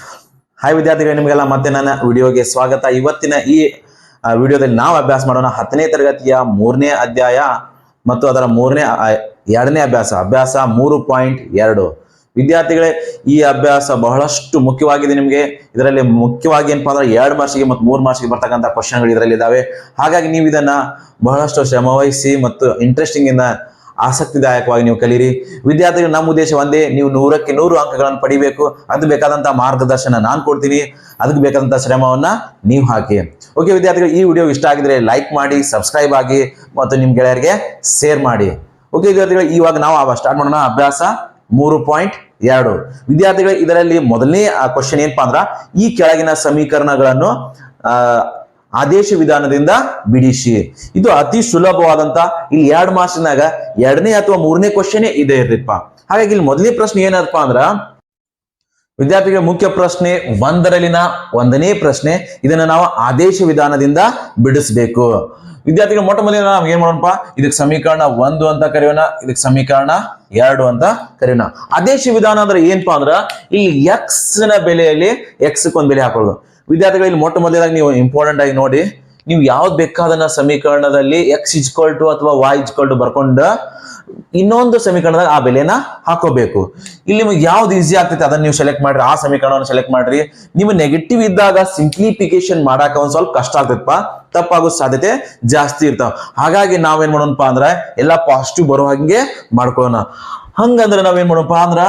Hi ವಿದ್ಯಾರ್ಥಿಗಳೇ, ನಿಮಗೆಲ್ಲ ಮತ್ತೆ ನನ್ನ ವಿಡಿಯೋಗೆ ಸ್ವಾಗತ. ಇವತ್ತಿನ ಈ ವಿಡಿಯೋದಲ್ಲಿ ನಾವು ಅಭ್ಯಾಸ ಮಾಡೋಣ 10ನೇ ತರಗತಿಯ 3ನೇ ಅಧ್ಯಾಯ ಮತ್ತು ಅದರ ಎರಡನೇ ಅಭ್ಯಾಸ 3.2. ವಿದ್ಯಾರ್ಥಿಗಳೇ, ಈ ಅಭ್ಯಾಸ ಬಹಳಷ್ಟು ಮುಖ್ಯವಾಗಿದೆ. ನಿಮಗೆ ಇದರಲ್ಲಿ ಮುಖ್ಯವಾಗಿ ಏನಪ್ಪಾ ಅಂದ್ರೆ 2 ಮಾರ್ಕ್ಸ್ಗೆ ಮತ್ತು 3 ಮಾರ್ಕ್ಸ್ಗೆ ಬರ್ತಕ್ಕಂಥ ಕ್ವಶನ್ಗಳು ಇದರಲ್ಲಿ ಇದಾವೆ. ಹಾಗಾಗಿ ನೀವು ಇದನ್ನ ಬಹಳಷ್ಟು ಶ್ರಮವಹಿಸಿ ಮತ್ತು ಇಂಟ್ರೆಸ್ಟಿಂಗ್ ಇಂದ ಆಸಕ್ತಿದಾಯಕವಾಗಿ ನೀವು ಕಲೀರಿ. ವಿದ್ಯಾರ್ಥಿಗಳು, ನಮ್ಮ ಉದ್ದೇಶ ಒಂದೇ, ನೀವು 100ಕ್ಕೆ 100 ಅಂಕಗಳನ್ನು ಪಡಿಬೇಕು. ಅದು ಬೇಕಾದಂತಹ ಮಾರ್ಗದರ್ಶನ ನಾನು ಕೊಡ್ತೀನಿ, ಅದಕ್ಕೆ ಬೇಕಾದಂತಹ ಶ್ರಮವನ್ನ ನೀವು ಹಾಕಿ. ಓಕೆ ವಿದ್ಯಾರ್ಥಿಗಳು, ಈ ವಿಡಿಯೋ ಇಷ್ಟ ಆಗಿದ್ರೆ ಲೈಕ್ ಮಾಡಿ, ಸಬ್ಸ್ಕ್ರೈಬ್ ಆಗಿ ಮತ್ತು ನಿಮ್ ಗೆಳೆಯರಿಗೆ ಶೇರ್ ಮಾಡಿ. ಓಕೆ ವಿದ್ಯಾರ್ಥಿಗಳು, ಇವಾಗ ನಾವು ಸ್ಟಾರ್ಟ್ ಮಾಡೋಣ. ಅಭ್ಯಾಸ 3.2. ವಿದ್ಯಾರ್ಥಿಗಳು, ಇದರಲ್ಲಿ ಮೊದಲನೇ ಕ್ವಶನ್ ಏನಪ್ಪಾ ಅಂದ್ರ, ಈ ಕೆಳಗಿನ ಸಮೀಕರಣಗಳನ್ನು ಆದೇಶ ವಿಧಾನದಿಂದ ಬಿಡಿಸಿ. ಇದು ಅತಿ ಸುಲಭವಾದಂತ, ಇಲ್ಲಿ 2 ಮಾರ್ಕ್ಸ್ನಾಗ 2ನೇ ಅಥವಾ 3ನೇ ಕ್ವಶನ್ ಇದೆ ಇರ್ರಿಪ್ಪ. ಹಾಗಾಗಿ ಇಲ್ಲಿ ಮೊದಲನೇ ಪ್ರಶ್ನೆ ಏನಪ್ಪ ಅಂದ್ರ, ವಿದ್ಯಾರ್ಥಿಗಳ ಮುಖ್ಯ ಪ್ರಶ್ನೆ 1ರಲ್ಲಿನ 1ನೇ ಪ್ರಶ್ನೆ. ಇದನ್ನ ನಾವು ಆದೇಶ ವಿಧಾನದಿಂದ ಬಿಡಿಸಬೇಕು. ವಿದ್ಯಾರ್ಥಿಗಳು, ಮೊಟ್ಟ ಮೊದಲಿನ ನಾವು ಏನ್ ಮಾಡೋಣಪ್ಪ, ಇದಕ್ಕೆ ಸಮೀಕರಣ 1 ಅಂತ ಕರೆಯೋಣ, ಇದಕ್ಕೆ ಸಮೀಕರಣ 2 ಅಂತ ಕರೆಯೋಣ. ಆದೇಶ ವಿಧಾನ ಅಂದ್ರೆ ಏನಪ್ಪಾ ಅಂದ್ರ, ಇಲ್ಲಿ ಎಕ್ಸ್ ನ ಬೆಲೆಯಲ್ಲಿ ಎಕ್ಸ್ ಒಂದ್ ಬೆಲೆ ಹಾಕೊಳ್ಳೋದು. ವಿದ್ಯಾರ್ಥಿಗಳು, ಇಲ್ಲಿ ಮೊಟ್ಟ ಮೊದಲಾಗಿ ನೀವು ಇಂಪಾರ್ಟೆಂಟ್ ಆಗಿ ನೋಡಿ, ನೀವು ಯಾವ್ದು ಬೇಕಾದನ್ನ ಸಮೀಕರಣದಲ್ಲಿ x = ಅಥವಾ y = ಬರ್ಕೊಂಡ ಇನ್ನೊಂದು ಸಮೀಕರಣದಾಗ ಆ ಬೆಲೆನ ಹಾಕೋಬೇಕು. ಇಲ್ಲಿ ನಿಮಗೆ ಯಾವ್ದು ಈಸಿ ಆಗ್ತೈತೆ ಅದನ್ನ ನೀವು ಸೆಲೆಕ್ಟ್ ಮಾಡ್ರಿ, ಆ ಸಮೀಕರಣವನ್ನು ಸೆಲೆಕ್ಟ್ ಮಾಡ್ರಿ. ನೀವು ನೆಗೆಟಿವ್ ಇದ್ದಾಗ ಸಿಂಪ್ಲಿಫಿಕೇಶನ್ ಮಾಡಾಕ ಒಂದ್ ಸ್ವಲ್ಪ ಕಷ್ಟ ಆಗ್ತೈತಪ್ಪ, ತಪ್ಪಾಗೋ ಸಾಧ್ಯತೆ ಜಾಸ್ತಿ ಇರ್ತಾವ. ಹಾಗಾಗಿ ನಾವೇನ್ ಮಾಡೋಣಪ್ಪ ಅಂದ್ರೆ ಎಲ್ಲ ಪಾಸಿಟಿವ್ ಬರೋ ಹಾಗೆ ಮಾಡ್ಕೊಳ್ಳೋಣ. ಹಂಗಂದ್ರೆ ನಾವೇನ್ ಮಾಡೋಣಪ್ಪ ಅಂದ್ರ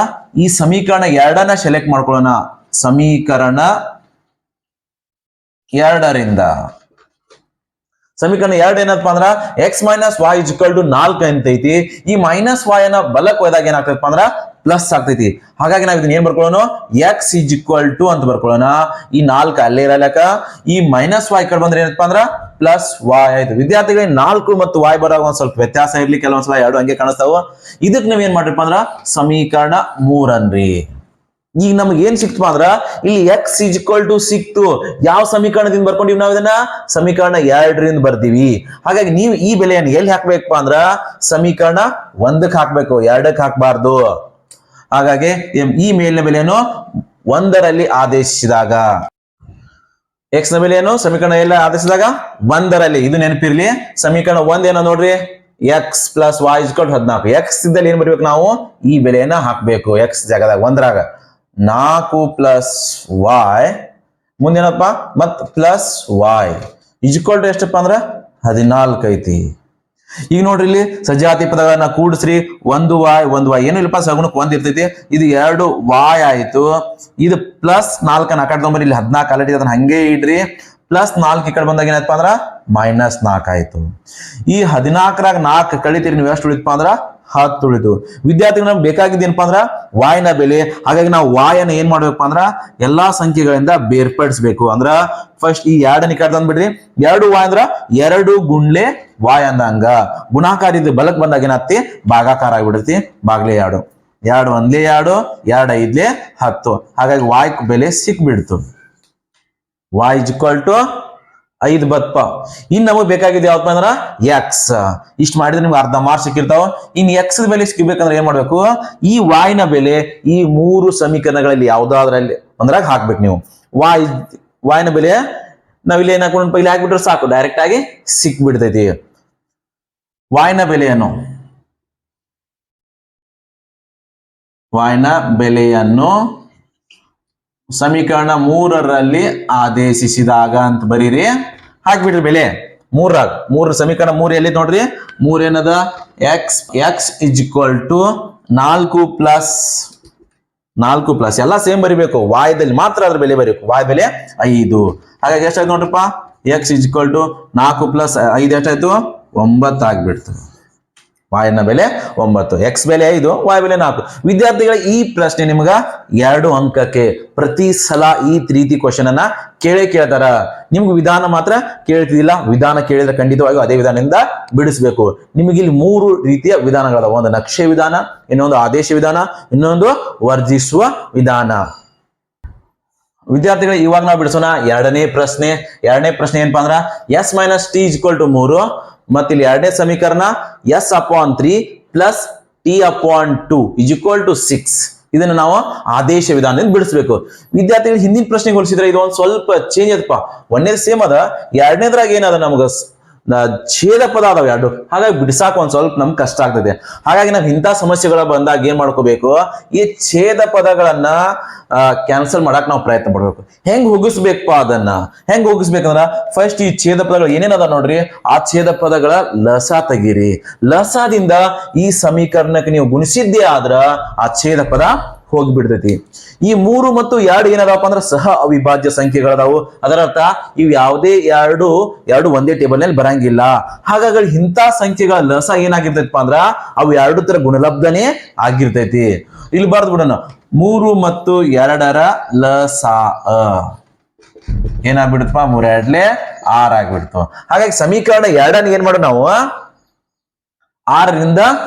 ಈ ಸಮೀಕರಣ 2ನ್ನ ಸೆಲೆಕ್ಟ್ ಮಾಡ್ಕೊಳ್ಳೋಣ. ಸಮೀಕರಣ 2ರಿಂದ ಸಮೀಕರಣ 2 ಏನಪ್ಪಾ ಅಂದ್ರ x - y = 4 ಅಂತೈತಿ. ಈ ಮೈನಸ್ y ಅನ್ನ ಬಲಕ್ಕೆ ಹೋದಾಗ ಏನಾಗ್ತೈತಪ್ಪ ಅಂದ್ರ ಪ್ಲಸ್ ಆಗ್ತೈತಿ. ಹಾಗಾಗಿ ನಾವ್ ಇದನ್ನ ಏನ್ ಬರ್ಕೊಳ್ಳೋಣ, x = ಅಂತ ಬರ್ಕೊಳ್ಳೋಣ. ಈ 4 ಅಲ್ಲೇ ಇರಲಕ, ಈ ಮೈನಸ್ y ಕಡೆ ಬಂದ್ರೆ ಏನಪ್ಪಾ ಅಂದ್ರ ಪ್ಲಸ್ y ಆಯ್ತು. ವಿದ್ಯಾರ್ಥಿಗಳಿಗೆ 4 ಮತ್ತು y ಬರಾಗ ಒಂದ್ ಸ್ವಲ್ಪ ವ್ಯತ್ಯಾಸ ಇರ್ಲಿ, ಕೆಲವೊಂದ್ಸಲ 2 ಹಂಗೆ ಕಾಣಿಸ್ತಾವ. ಇದಕ್ ನಾವ್ ಏನ್ ಮಾಡ್ರಿಪ್ಪ ಅಂದ್ರ ಸಮೀಕರಣ 3 ಅನ್ರಿ. ಈಗ ನಮ್ಗೆ ಏನ್ ಸಿಕ್ತಪ್ಪ ಅಂದ್ರ, ಇಲ್ಲಿ x = ಸಿಕ್ತು. ಯಾವ ಸಮೀಕರಣದಿಂದ ಬರ್ಕೊಂಡಿವಿ ನಾವು ಇದನ್ನ, ಸಮೀಕರಣ 2ರಿಂದ ಬರ್ತೀವಿ. ಹಾಗಾಗಿ ನೀವು ಈ ಬೆಲೆಯನ್ನು ಎಲ್ಲಿ ಹಾಕ್ಬೇಕಪ್ಪ ಅಂದ್ರ ಸಮೀಕರಣ 1ಕ್ಕೆ ಹಾಕ್ಬೇಕು, 2ಕ್ಕೆ ಹಾಕ್ಬಾರ್ದು. ಹಾಗಾಗಿ ಈ ಮೇಲಿನ ಬೆಲೆಯನ್ನು 1ರಲ್ಲಿ ಆದೇಶಿಸಿದಾಗ, x ನ ಬೆಲೆಯನ್ನು ಸಮೀಕರಣ ಎಲ್ಲ ಆದೇಶಿಸಿದಾಗ 1ರಲ್ಲಿ, ಇದು ನೆನಪಿರ್ಲಿ. ಸಮೀಕರಣ 1 ಏನೋ ನೋಡ್ರಿ, x + y = 14. x ಇದ್ದಲ್ಲಿ ಏನ್ ಬರ್ಬೇಕು, ನಾವು ಈ ಬೆಲೆಯನ್ನ ಹಾಕ್ಬೇಕು. x ಜಾಗದಾಗ 1ರಾಗ 4 + y ಮುಂದೇನಪ್ಪ ಮತ್ ಪ್ಲಸ್ y = ಎಷ್ಟಪ್ಪ ಅಂದ್ರ 14 ಐತಿ. ಈಗ ನೋಡ್ರಿ, ಇಲ್ಲಿ ಸಜಾತಿ ಪದಗಳನ್ನ ಕೂಡಿಸ್ರಿ. 1y ಏನು ಇಲ್ಲಪ್ಪ, ಸಗುಣಕ್ಕೆ 1 ಇರ್ತೈತಿ. ಇದು 2y ಆಯ್ತು. ಇದು +4 ಅನ್ನ ಕಡೆ ತಗೊಂಬರಿ, ಇಲ್ಲಿ 14 ಆಲ್ರೆಡಿ ಅದನ್ನ ಹಂಗೆ ಇಡ್ರಿ. +4 ಈ ಕಡೆ ಬಂದಾಗ ಏನಪ್ಪ ಅಂದ್ರ -4 ಆಯ್ತು. ಈ 14ರಾಗ 4 ಕಳಿತೀರಿ, ನೀವು ಎಷ್ಟು ಉಳಿತಪ್ಪ ಅಂದ್ರ 10 ಉಳಿತು. ವಿದ್ಯಾರ್ಥಿಗಳು, ನಮ್ಗೆ ಬೇಕಾಗಿದ್ದೇನಪ್ಪ ಅಂದ್ರ y ನ ಬೆಲೆ. ಹಾಗಾಗಿ ನಾವು y ಅನ್ನ ಏನ್ ಮಾಡ್ಬೇಕಪ್ಪ ಅಂದ್ರ ಎಲ್ಲಾ ಸಂಖ್ಯೆಗಳಿಂದ ಬೇರ್ಪಡಿಸಬೇಕು. ಅಂದ್ರ ಫಸ್ಟ್ ಈ 2ನ ಈ ಕಡೆ ತಂದ್ಬಿಡ್ರಿ. 2y ಅಂದ್ರ 2 ಗುಣ್ಲೆ y ಅಂದಂಗ. ಗುಣಾಕಾರ ಇದು ಬಲಕ್ ಬಂದಾಗ ಏನಾಗ್ತಿ, ಭಾಗಾಕಾರ ಆಗ್ಬಿಡ್ತಿ. ಬಾಗ್ಲೆ 2 2 1 2 2 5 10. ಹಾಗಾಗಿ y ಬೆಲೆ ಸಿಕ್ಬಿಡ್ತು. y = 5 ಬತ್ಪ. ಇನ್ ನಮಗ್ ಬೇಕಾಗಿದೆ ಯಾವಪ್ಪ ಅಂದ್ರ x. ಇಷ್ಟ ಮಾಡಿದ್ರೆ ನಿಮ್ಗೆ ಅರ್ಧ ಮಾರ್ಕ್ಸ್ ಸಿಕ್ಕಿರ್ತಾವ. ಇನ್ x ಬೆಲೆ ಸಿಗ್ಬೇಕಂದ್ರೆ ಏನ್ ಮಾಡ್ಬೇಕು, ಈ y ನ ಬೆಲೆ ಈ 3 ಸಮೀಕರಣಗಳಲ್ಲಿ ಯಾವ್ದಾದ್ರಲ್ಲಿ ಒಂದ್ರಾಗ ಹಾಕ್ಬೇಕು ನೀವು. y ನ ಬೆಲೆ ನಾವಿಲ್ಲಿ ಏನ್ ಹಾಕೊಂಡು ಪೈಲಿ ಹಾಕ್ಬಿಟ್ರೆ ಸಾಕು, ಡೈರೆಕ್ಟ್ ಆಗಿ ಸಿಕ್ಬಿಡ್ತೈತಿ. y ನ ಬೆಲೆಯನ್ನು ಸಮೀಕರಣ 3ರಲ್ಲಿ ಆದೇಶಿಸಿದಾಗ ಅಂತ ಬರೀರಿ. ಹಾಕ್ಬಿಡ್ರಿ ಬೆಲೆ 3ರಾಗ. 3 ಸಮೀಕರಣ 3 ಎಲ್ಲಿ ನೋಡ್ರಿ, 3 ಏನದ, x = 4 + ಎಲ್ಲ ಸೇಮ್ ಬರಿಬೇಕು. y ದಲ್ಲಿ ಮಾತ್ರ ಅದ್ರ ಬೆಲೆ ಬರೀಬೇಕು. y ಬೆಲೆ 5. ಹಾಗಾಗಿ ಎಷ್ಟಾಯ್ತು ನೋಡ್ರಿಪ್ಪ, x = 4 + 5 ಎಷ್ಟಾಯ್ತು, 9 ಆಗ್ಬಿಡ್ತು. y ನ ಬೆಲೆ 9, x ಬೆಲೆ 5, y ಬೆಲೆ 4. ವಿದ್ಯಾರ್ಥಿಗಳ, ಈ ಪ್ರಶ್ನೆ ನಿಮ್ಗ 2 ಅಂಕಕ್ಕೆ. ಪ್ರತಿ ಸಲ ಈ ರೀತಿ ಕ್ವಶನ್ ಅನ್ನ ಕೇಳ್ತಾರ. ನಿಮ್ಗೆ ವಿಧಾನ ಮಾತ್ರ ಕೇಳ್ತಿದಿಲ್ಲ. ವಿಧಾನ ಕೇಳಿದ್ರೆ ಖಂಡಿತವಾಗಿಯೂ ಅದೇ ವಿಧಾನದಿಂದ ಬಿಡಿಸ್ಬೇಕು. ನಿಮಗೆ ಇಲ್ಲಿ 3 ರೀತಿಯ ವಿಧಾನಗಳದ. ಒಂದು ನಕ್ಷೆ ವಿಧಾನ, ಇನ್ನೊಂದು ಆದೇಶ ವಿಧಾನ, ಇನ್ನೊಂದು ವರ್ಜಿಸುವ ವಿಧಾನ. ವಿದ್ಯಾರ್ಥಿಗಳು, ಇವಾಗ ನಾವು ಬಿಡಿಸೋಣ 2ನೇ ಪ್ರಶ್ನೆ. 2ನೇ ಪ್ರಶ್ನೆ ಏನಪ್ಪಾ ಅಂದ್ರ, s - t = 3 ಮತ್ತೆ ಇಲ್ಲಿ 2ನೇ ಸಮೀಕರಣ s/3 + t/2 = 6. ಇದನ್ನ ನಾವು ಆದೇಶ ವಿಧಾನದಿಂದ ಬಿಡಿಸ್ಬೇಕು. ವಿದ್ಯಾರ್ಥಿಗಳು ಹಿಂದಿನ ಪ್ರಶ್ನೆಗೆ ಹೋಲಿಸಿದ್ರೆ ಇದು ಒಂದ್ ಸ್ವಲ್ಪ ಚೇಂಜ್ ಅದಪ್ಪ. ಒಂದೇದು ಸೇಮ್ ಅದ, ಎರಡನೇದ್ರಾಗ ಏನದ ನಮ್ಗ ಛೇದ ಪದ ಅದಾವ ಎರಡು, ಹಾಗಾಗಿ ಬಿಡಿಸಾಕ ಒಂದ್ ಸ್ವಲ್ಪ ನಮ್ಗೆ ಕಷ್ಟ ಆಗ್ತದೆ. ಹಾಗಾಗಿ ನಾವ್ ಇಂಥ ಸಮಸ್ಯೆಗಳ ಬಂದಾಗ ಏನ್ ಮಾಡ್ಕೋಬೇಕು, ಈ ಛೇದ ಪದಗಳನ್ನ ಕ್ಯಾನ್ಸಲ್ ಮಾಡಕ್ ನಾವು ಪ್ರಯತ್ನ ಪಡ್ಬೇಕು. ಹೆಂಗ್ ಹೋಗಿಸ್ಬೇಕಪ್ಪ ಅದನ್ನ, ಹೆಂಗ್ ಹೋಗಿಸ್ಬೇಕಂದ್ರ ಫಸ್ಟ್ ಈ ಛೇದ ಪದಗಳು ಏನೇನದ ನೋಡ್ರಿ, ಆ ಛೇದ ಪದಗಳ ಲಸ ತೆಗೀರಿ. ಲಸದಿಂದ ಈ ಸಮೀಕರಣಕ್ಕೆ ನೀವು ಗುಣಿಸಿದ್ದೇ ಆದ್ರ ಆ ಛೇದ ಪದ ಹೋಗ್ಬಿಡ್ತೈತಿ. ಈ 3 ಮತ್ತು 2 ಏನದಾವಪ್ಪ ಅಂದ್ರೆ ಸಹ ಅವಿಭಾಜ್ಯ ಸಂಖ್ಯೆಗಳದಾವು. ಅದರರ್ಥ ಇವು ಯಾವುದೇ ಎರಡು ಒಂದೇ ಟೇಬಲ್ ನಲ್ಲಿ ಬರಂಗಿಲ್ಲ. ಹಾಗಾಗಿ ಇಂಥ ಸಂಖ್ಯೆಗಳ ಲಸ ಏನಾಗಿರ್ತೈತಪ್ಪ ಅಂದ್ರ ಅವು ಎರಡು ತರ ಗುಣಲಬ್ಧನೇ ಆಗಿರ್ತೈತಿ. ಇಲ್ಲಿ ಬರ್ದು ಬಿಡೋಣ, 3 ಮತ್ತು 2ರ ಲಸ ಏನಾಗ್ಬಿಡುತ್ತಪ್ಪ, 3 2 6 ಆಗ್ಬಿಡ್ತು. ಹಾಗಾಗಿ ಸಮೀಕರಣ 2 ಏನ್ ಮಾಡೋಣ ನಾವು 6ರಿಂದ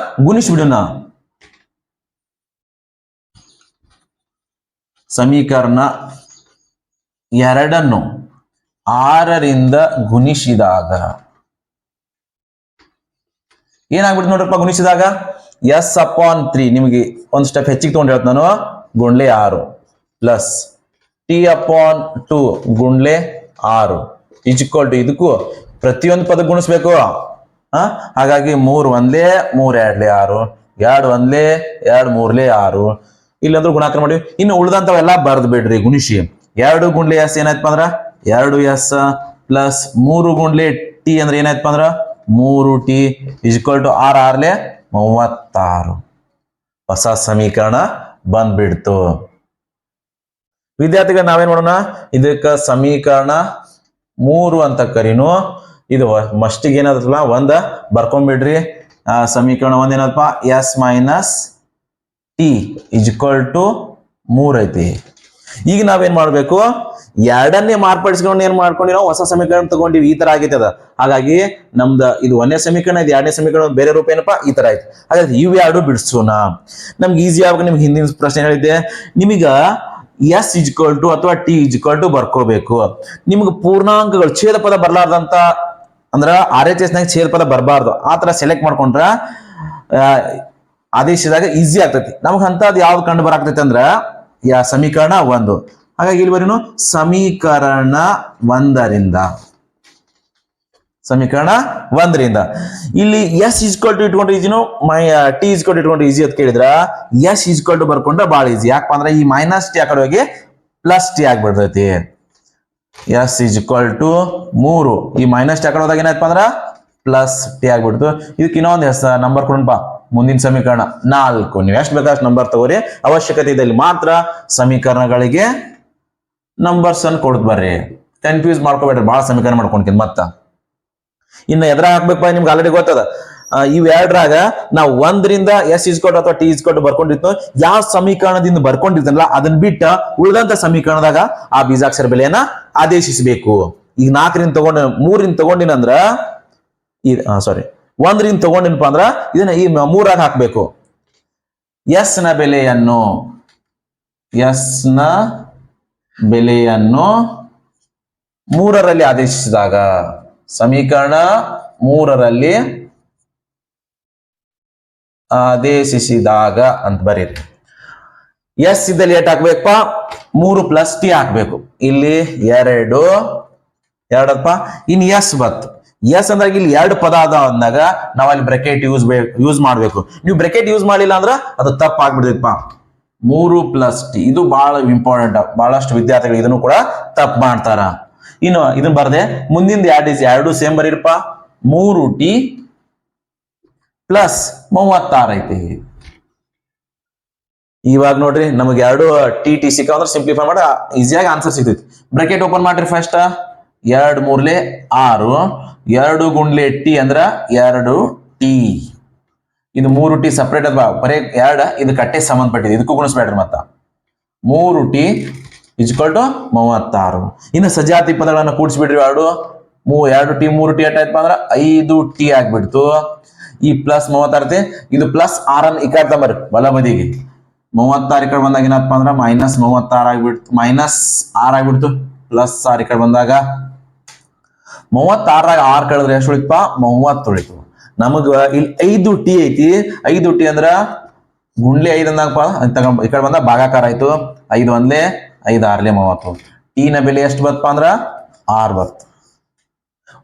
ಗುಣಿಸ್ಬಿಡೋಣ. ಸಮೀಕರಣ 2 6ರಿಂದ ಗುಣಿಸಿದಾಗ ಏನಾಗ್ಬಿಡ್ತು ನೋಡ್ರಪ್ಪ, ಗುಣಿಸಿದಾಗ S/3 ನಿಮಗೆ ಒಂದು ಸ್ಟೆಪ್ ಹೆಚ್ಚಿಗೆ ತಗೊಂಡು ಹೇಳ್ತ ನಾನು, ಗುಣ್ಲೆ 6 ಪ್ಲಸ್ T/2 ಗುಣ್ಲೆ 6 ಈಕ್ವಲ್ ಟು ಇದಕ್ಕೂ ಪ್ರತಿಯೊಂದು ಪದ ಗುಣಿಸ್ಬೇಕು. ಹಾಗಾಗಿ 3 1 3 2 6, 2 1 2 3 6, ಇಲ್ಲಂದ್ರೂ ಗುಣಾಕಾರ ಮಾಡಿ. ಇನ್ನು ಉಳ್ದಂತವೆಲ್ಲ ಬರ್ದ್ ಬಿಡ್ರಿ ಗುಣಿಸಿ. 2 ಗುಂಡ್ಲೆ S ಏನಾಯ್ತಪ್ಪ ಅಂದ್ರ 2S ಪ್ಲಸ್ 3 ಗುಂಡ್ಲೆ T ಅಂದ್ರೆ ಏನಾಯ್ತಪ್ಪ ಅಂದ್ರ 3T ಈಕ್ವಲ್ ಟು 6 6 36. ಹೊಸ ಸಮೀಕರಣ ಬಂದ್ಬಿಡ್ತು. ವಿದ್ಯಾರ್ಥಿಗಳು ನಾವೇನ್ ಮಾಡೋಣ, ಇದಕ್ಕ ಸಮೀಕರಣ 3 ಅಂತ ಕರೀನು. ಇದು ಮಸ್ಟಿಗೆ ಏನಾದ್ರಲ್ಲ ಒಂದ ಬರ್ಕೊಂಡ್ಬಿಡ್ರಿ. ಸಮೀಕರಣ 1 ಏನಪ್ಪ, S minus T equal to 3 ಐತಿ. ಈಗ ನಾವೇನ್ ಮಾಡ್ಬೇಕು, 2ನ್ನೇ ಮಾರ್ಪಡಿಸ್ಕೊಂಡು ಏನ್ ಮಾಡ್ಕೊಂಡು ನಾವು ಹೊಸ ಸಮೀಕರಣ ತಗೊಂಡಿವಿ. ಈ ತರ ಆಗೈತೆ ಅದ. ಹಾಗಾಗಿ ನಮ್ದ ಇದು 1ನೇ ಸಮೀಕರಣ, ಇದು 2ನೇ ಸಮೀಕರಣ ಬೇರೆ ರೂಪ ಏನಪ್ಪಾ ಈ ತರ ಐತಿ. ಹಾಗಾದ್ರೆ ಇವು ಎರಡು ಬಿಡಿಸೋಣ. ನಮ್ಗೆ ಈಸಿ ಆಗ ನಿಮ್ಗೆ ಹಿಂದಿನ ಪ್ರಶ್ನೆ ಹೇಳಿದ್ದೆ, ನಿಮಗ S ಈಕ್ವಲ್ ಟು ಅಥವಾ T ಈಕ್ವಲ್ ಟು ಬರ್ಕೋಬೇಕು. ನಿಮ್ಗೆ ಪೂರ್ಣಾಂಕಗಳು ಛೇದ ಪದ ಬರ್ಲಾರ್ದಂತ ಅಂದ್ರ RHS ನಾಗ ಛೇದ ಪದ ಬರಬಾರ್ದು. ಆ ತರ ಸೆಲೆಕ್ಟ್ ಮಾಡ್ಕೊಂಡ್ರ ಆದೇಶದಾಗ ಈಸಿ ಆಗ್ತೈತಿ. ನಮ್ಗೆ ಅಂತದ್ ಯಾವ್ದು ಕಂಡು ಬರಾಕ್ತೈತಿ ಅಂದ್ರ ಸಮೀಕರಣ 1. ಹಾಗಾಗಿ ಇಲ್ಲಿ ಬರೀನು ಸಮೀಕರಣ 1ರಿಂದ ಇಲ್ಲಿ S ಈಕ್ವಲ್ ಟು ಇಟ್ಕೊಂಡ್ರೆ ಈಜಿನು, T ಈಕ್ವಲ್ ಟು ಇಟ್ಕೊಂಡ್ರೆ ಈಜಿ ಅಂತ ಕೇಳಿದ್ರ S ಈಕ್ವಲ್ ಟು ಬರ್ಕೊಂಡ್ರೆ ಬಹಳ ಈಜಿ. ಯಾಕಪ್ಪ ಅಂದ್ರೆ ಈ ಮೈನಸ್ T ಆ ಕಡೆ ಹೋಗಿ ಪ್ಲಸ್ T ಆಗ್ಬಿಡ್ತೈತಿ. S ಈಕ್ವಲ್ ಟು 3, ಈ ಮೈನಸ್ T ಆ ಕಡೆ ಹೋದಾಗ ಏನಾಯ್ತಪ್ಪ ಅಂದ್ರ ಪ್ಲಸ್ T ಆಗ್ಬಿಡ್ತು. ಇದಕ್ಕೆ ಇನ್ನೊಂದು ನಂಬರ್ ಕೊಡೋಣಪ್ಪ, ಮುಂದಿನ ಸಮೀಕರಣ 4. ನೀವು ಎಷ್ಟು ಬೇಕಾದಷ್ಟು ನಂಬರ್ ತಗೋರಿ, ಅವಶ್ಯಕತೆ ಇದ್ದಲ್ಲಿ ಮಾತ್ರ ಸಮೀಕರಣಗಳಿಗೆ ನಂಬರ್ಸ್ ಅನ್ನು ಕೊಡ್ತು ಬರ್ರಿ. ಕನ್ಫ್ಯೂಸ್ ಮಾಡ್ಕೋಬೇಡ್ರಿ, ಬಹಳ ಸಮೀಕರಣ ಮಾಡ್ಕೊಂಡ್ಕಿನ್ ಮತ್ತ. ಇನ್ನು ಎದ್ರ ಹಾಕ್ಬೇಕಪ್ಪ, ನಿಮ್ಗೆ ಆಲ್ರೆಡಿ ಗೊತ್ತದ. ಇವ್ ಎರಡರಾಗ ನಾವು 1ರಿಂದ S ಈಸ್ಕೊಟ್ಟು ಅಥವಾ T ಈಸ್ಕೊಟ್ಟು ಬರ್ಕೊಂಡಿರ್ತು, ಯಾವ ಸಮೀಕರಣದಿಂದ ಬರ್ಕೊಂಡಿರ್ತಲ್ಲ ಅದನ್ನ ಬಿಟ್ಟ ಉಳಿದಂತ ಸಮೀಕರಣದಾಗ ಆ ಬೀಜಾಕ್ಷರ ಬೆಲೆಯನ್ನ ಆದೇಶಿಸಬೇಕು. ಈಗ 4ರಿಂದ ತಗೊಂಡ 3ರಿಂದ ತಗೊಂಡಿನಂದ್ರ ಸಾರಿ 1ರಿಂದ ತಗೊಂಡಿನಪ್ಪ ಅಂದ್ರ ಇದನ್ನ ಈ 3ರಾಗ ಹಾಕ್ಬೇಕು. S ನ ಬೆಲೆಯನ್ನು 3ರಲ್ಲಿ ಆದೇಶಿಸಿದಾಗ, ಸಮೀಕರಣ 3ರಲ್ಲಿ ಆದೇಶಿಸಿದಾಗ ಅಂತ ಬರೀರಿ. S ಇದ್ದಲ್ಲಿ ಏಟ್ ಹಾಕ್ಬೇಕಪ್ಪ, 3 ಪ್ಲಸ್ T ಹಾಕ್ಬೇಕು. ಇಲ್ಲಿ 2 ಎರಡಪ್ಪ. ಇನ್ S ಬತ್ತು. S ಅಂದಾಗ ಇಲ್ಲಿ 2 ಪದ ಅದ ಅಂದಾಗ ನಾವ್ ಅಲ್ಲಿ ಬ್ರಾಕೆಟ್ ಯೂಸ್ ಮಾಡ್ಬೇಕು. ನೀವು ಬ್ರಾಕೆಟ್ ಯೂಸ್ ಮಾಡಿಲ್ಲ ಅಂದ್ರ ಅದು ತಪ್ಪ ಆಗ್ಬಿಡ್ತೈತಪ್ಪ. 3 ಪ್ಲಸ್ T ಇದು ಬಹಳ ಇಂಪಾರ್ಟೆಂಟ್. ಬಹಳಷ್ಟು ವಿದ್ಯಾರ್ಥಿಗಳು ಇದನ್ನು ಕೂಡ ತಪ್ಪು ಮಾಡ್ತಾರ. ಇನ್ನು ಇದನ್ನ ಬರ್ದೆ ಮುಂದಿನ 2 ಸೇಮ್ ಬರೀರಪ್ಪ. 3T ಪ್ಲಸ್ 36 ಐತಿ. ಇವಾಗ ನೋಡ್ರಿ ನಮಗೆ 2 T ಸಿಕ್ಕ ಅಂದ್ರೆ ಸಿಂಪ್ಲಿಫೈ ಮಾಡಿ ಈಸಿಯಾಗಿ ಆನ್ಸರ್ ಸಿಗ್ತೈತಿ. ಬ್ರಾಕೆಟ್ ಓಪನ್ ಮಾಡ್ರಿ. ಫಸ್ಟ್ 2 3 6, 2 ಗುಂಡ್ಲೆ T ಅಂದ್ರ 2T. ಇದು 3T ಸಪರೇಟ್ ಅದ, ಬರೀ 2 ಇದು ಕಟ್ಟೆ ಸಂಬಂಧಪಟ್ಟಿದೆ, ಇದಕ್ಕೂ ಗುಣಿಸ್ಬೇಡ್ರಿ. ಮತ್ತ 3T ಈಕ್ವಲ್ ಟು 36. ಇನ್ನು ಸಜಾತಿ ಪದಗಳನ್ನ ಕೂಡಿಸ್ಬಿಡ್ರಿ. 2T 3T ಎಷ್ಟಾಯ್ತಪ್ಪ ಅಂದ್ರ 5T ಆಗ್ಬಿಡ್ತು. ಈ ಪ್ಲಸ್ 36 ಇದು ಪ್ಲಸ್ 6 ಈ ಕಡೆ ಬರ್ರಿ ಬಲ ಬದಿಗೆ. 36 ಈ ಕಡೆ ಬಂದಾಗ ಏನಪ್ಪ ಅಂದ್ರ ಮೈನಸ್ 36 ಆಗ್ಬಿಡ್ತು, ಮೈನಸ್ 6 ಆಗ್ಬಿಡ್ತು. ಪ್ಲಸ್ 6 ಈ ಕಡೆ ಬಂದಾಗ 36 6 ಕಳೆದ್ರೆ ಎಷ್ಟು ಉಳಿತಪ್ಪ, 30 ಉಳಿತು. ನಮಗ ಇಲ್ಲಿ 5T ಐತಿ. 5T ಅಂದ್ರ ಗುಂಡ್ಲಿ 5 ಅಂದಾಗಪ್ಪ ಈ ಕಡೆ ಬಂದ ಭಾಗಾಕಾರ ಆಯ್ತು. 5 1 5 6 30. ಟಿ ನ ಬೆಲೆ ಎಷ್ಟು ಬತ್ತಪ್ಪ ಅಂದ್ರ 6 ಬತ್ತು.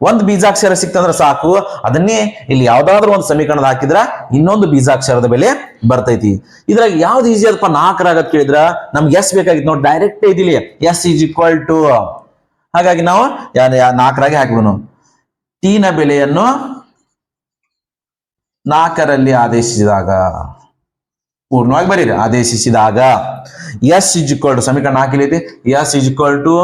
ಒಂದು ಬೀಜಾಕ್ಷರ ಸಿಕ್ತಂದ್ರ ಸಾಕು, ಅದನ್ನೇ ಇಲ್ಲಿ ಯಾವ್ದಾದ್ರು ಒಂದು ಸಮೀಕರಣದ ಹಾಕಿದ್ರ ಇನ್ನೊಂದು ಬೀಜಾಕ್ಷರದ ಬೆಲೆ ಬರ್ತೈತಿ. ಇದ್ರಾಗ ಯಾವ್ದು ಈಸಿ ಅದಪ್ಪ 4 ಆಗತ್ ಕೇಳಿದ್ರ ನಮ್ಗೆ ಎಸ್ ಬೇಕಾಗಿತ್ತು ನೋಡಿ, ಡೈರೆಕ್ಟ್ ಇದಿಲ್ಲ ಎಸ್ ಈಸ್ ಈಕ್ವಲ್ ಟು. ಹಾಗಾಗಿ ನಾವು 4 ಹಾಕಿಬಿಡೋಣ. ಟಿ ನ ಬೆಲೆಯನ್ನು 4ರಲ್ಲಿ ಆದೇಶಿಸಿದಾಗ, ಪೂರ್ಣವಾಗಿ ಬರೀರಿ, ಆದೇಶಿಸಿದಾಗ ಎಸ್ ಇಸ್ ಈಕ್ವಲ್ ಟು ಸಮೀಕರಣ 4 ಐತಿ. S is equal to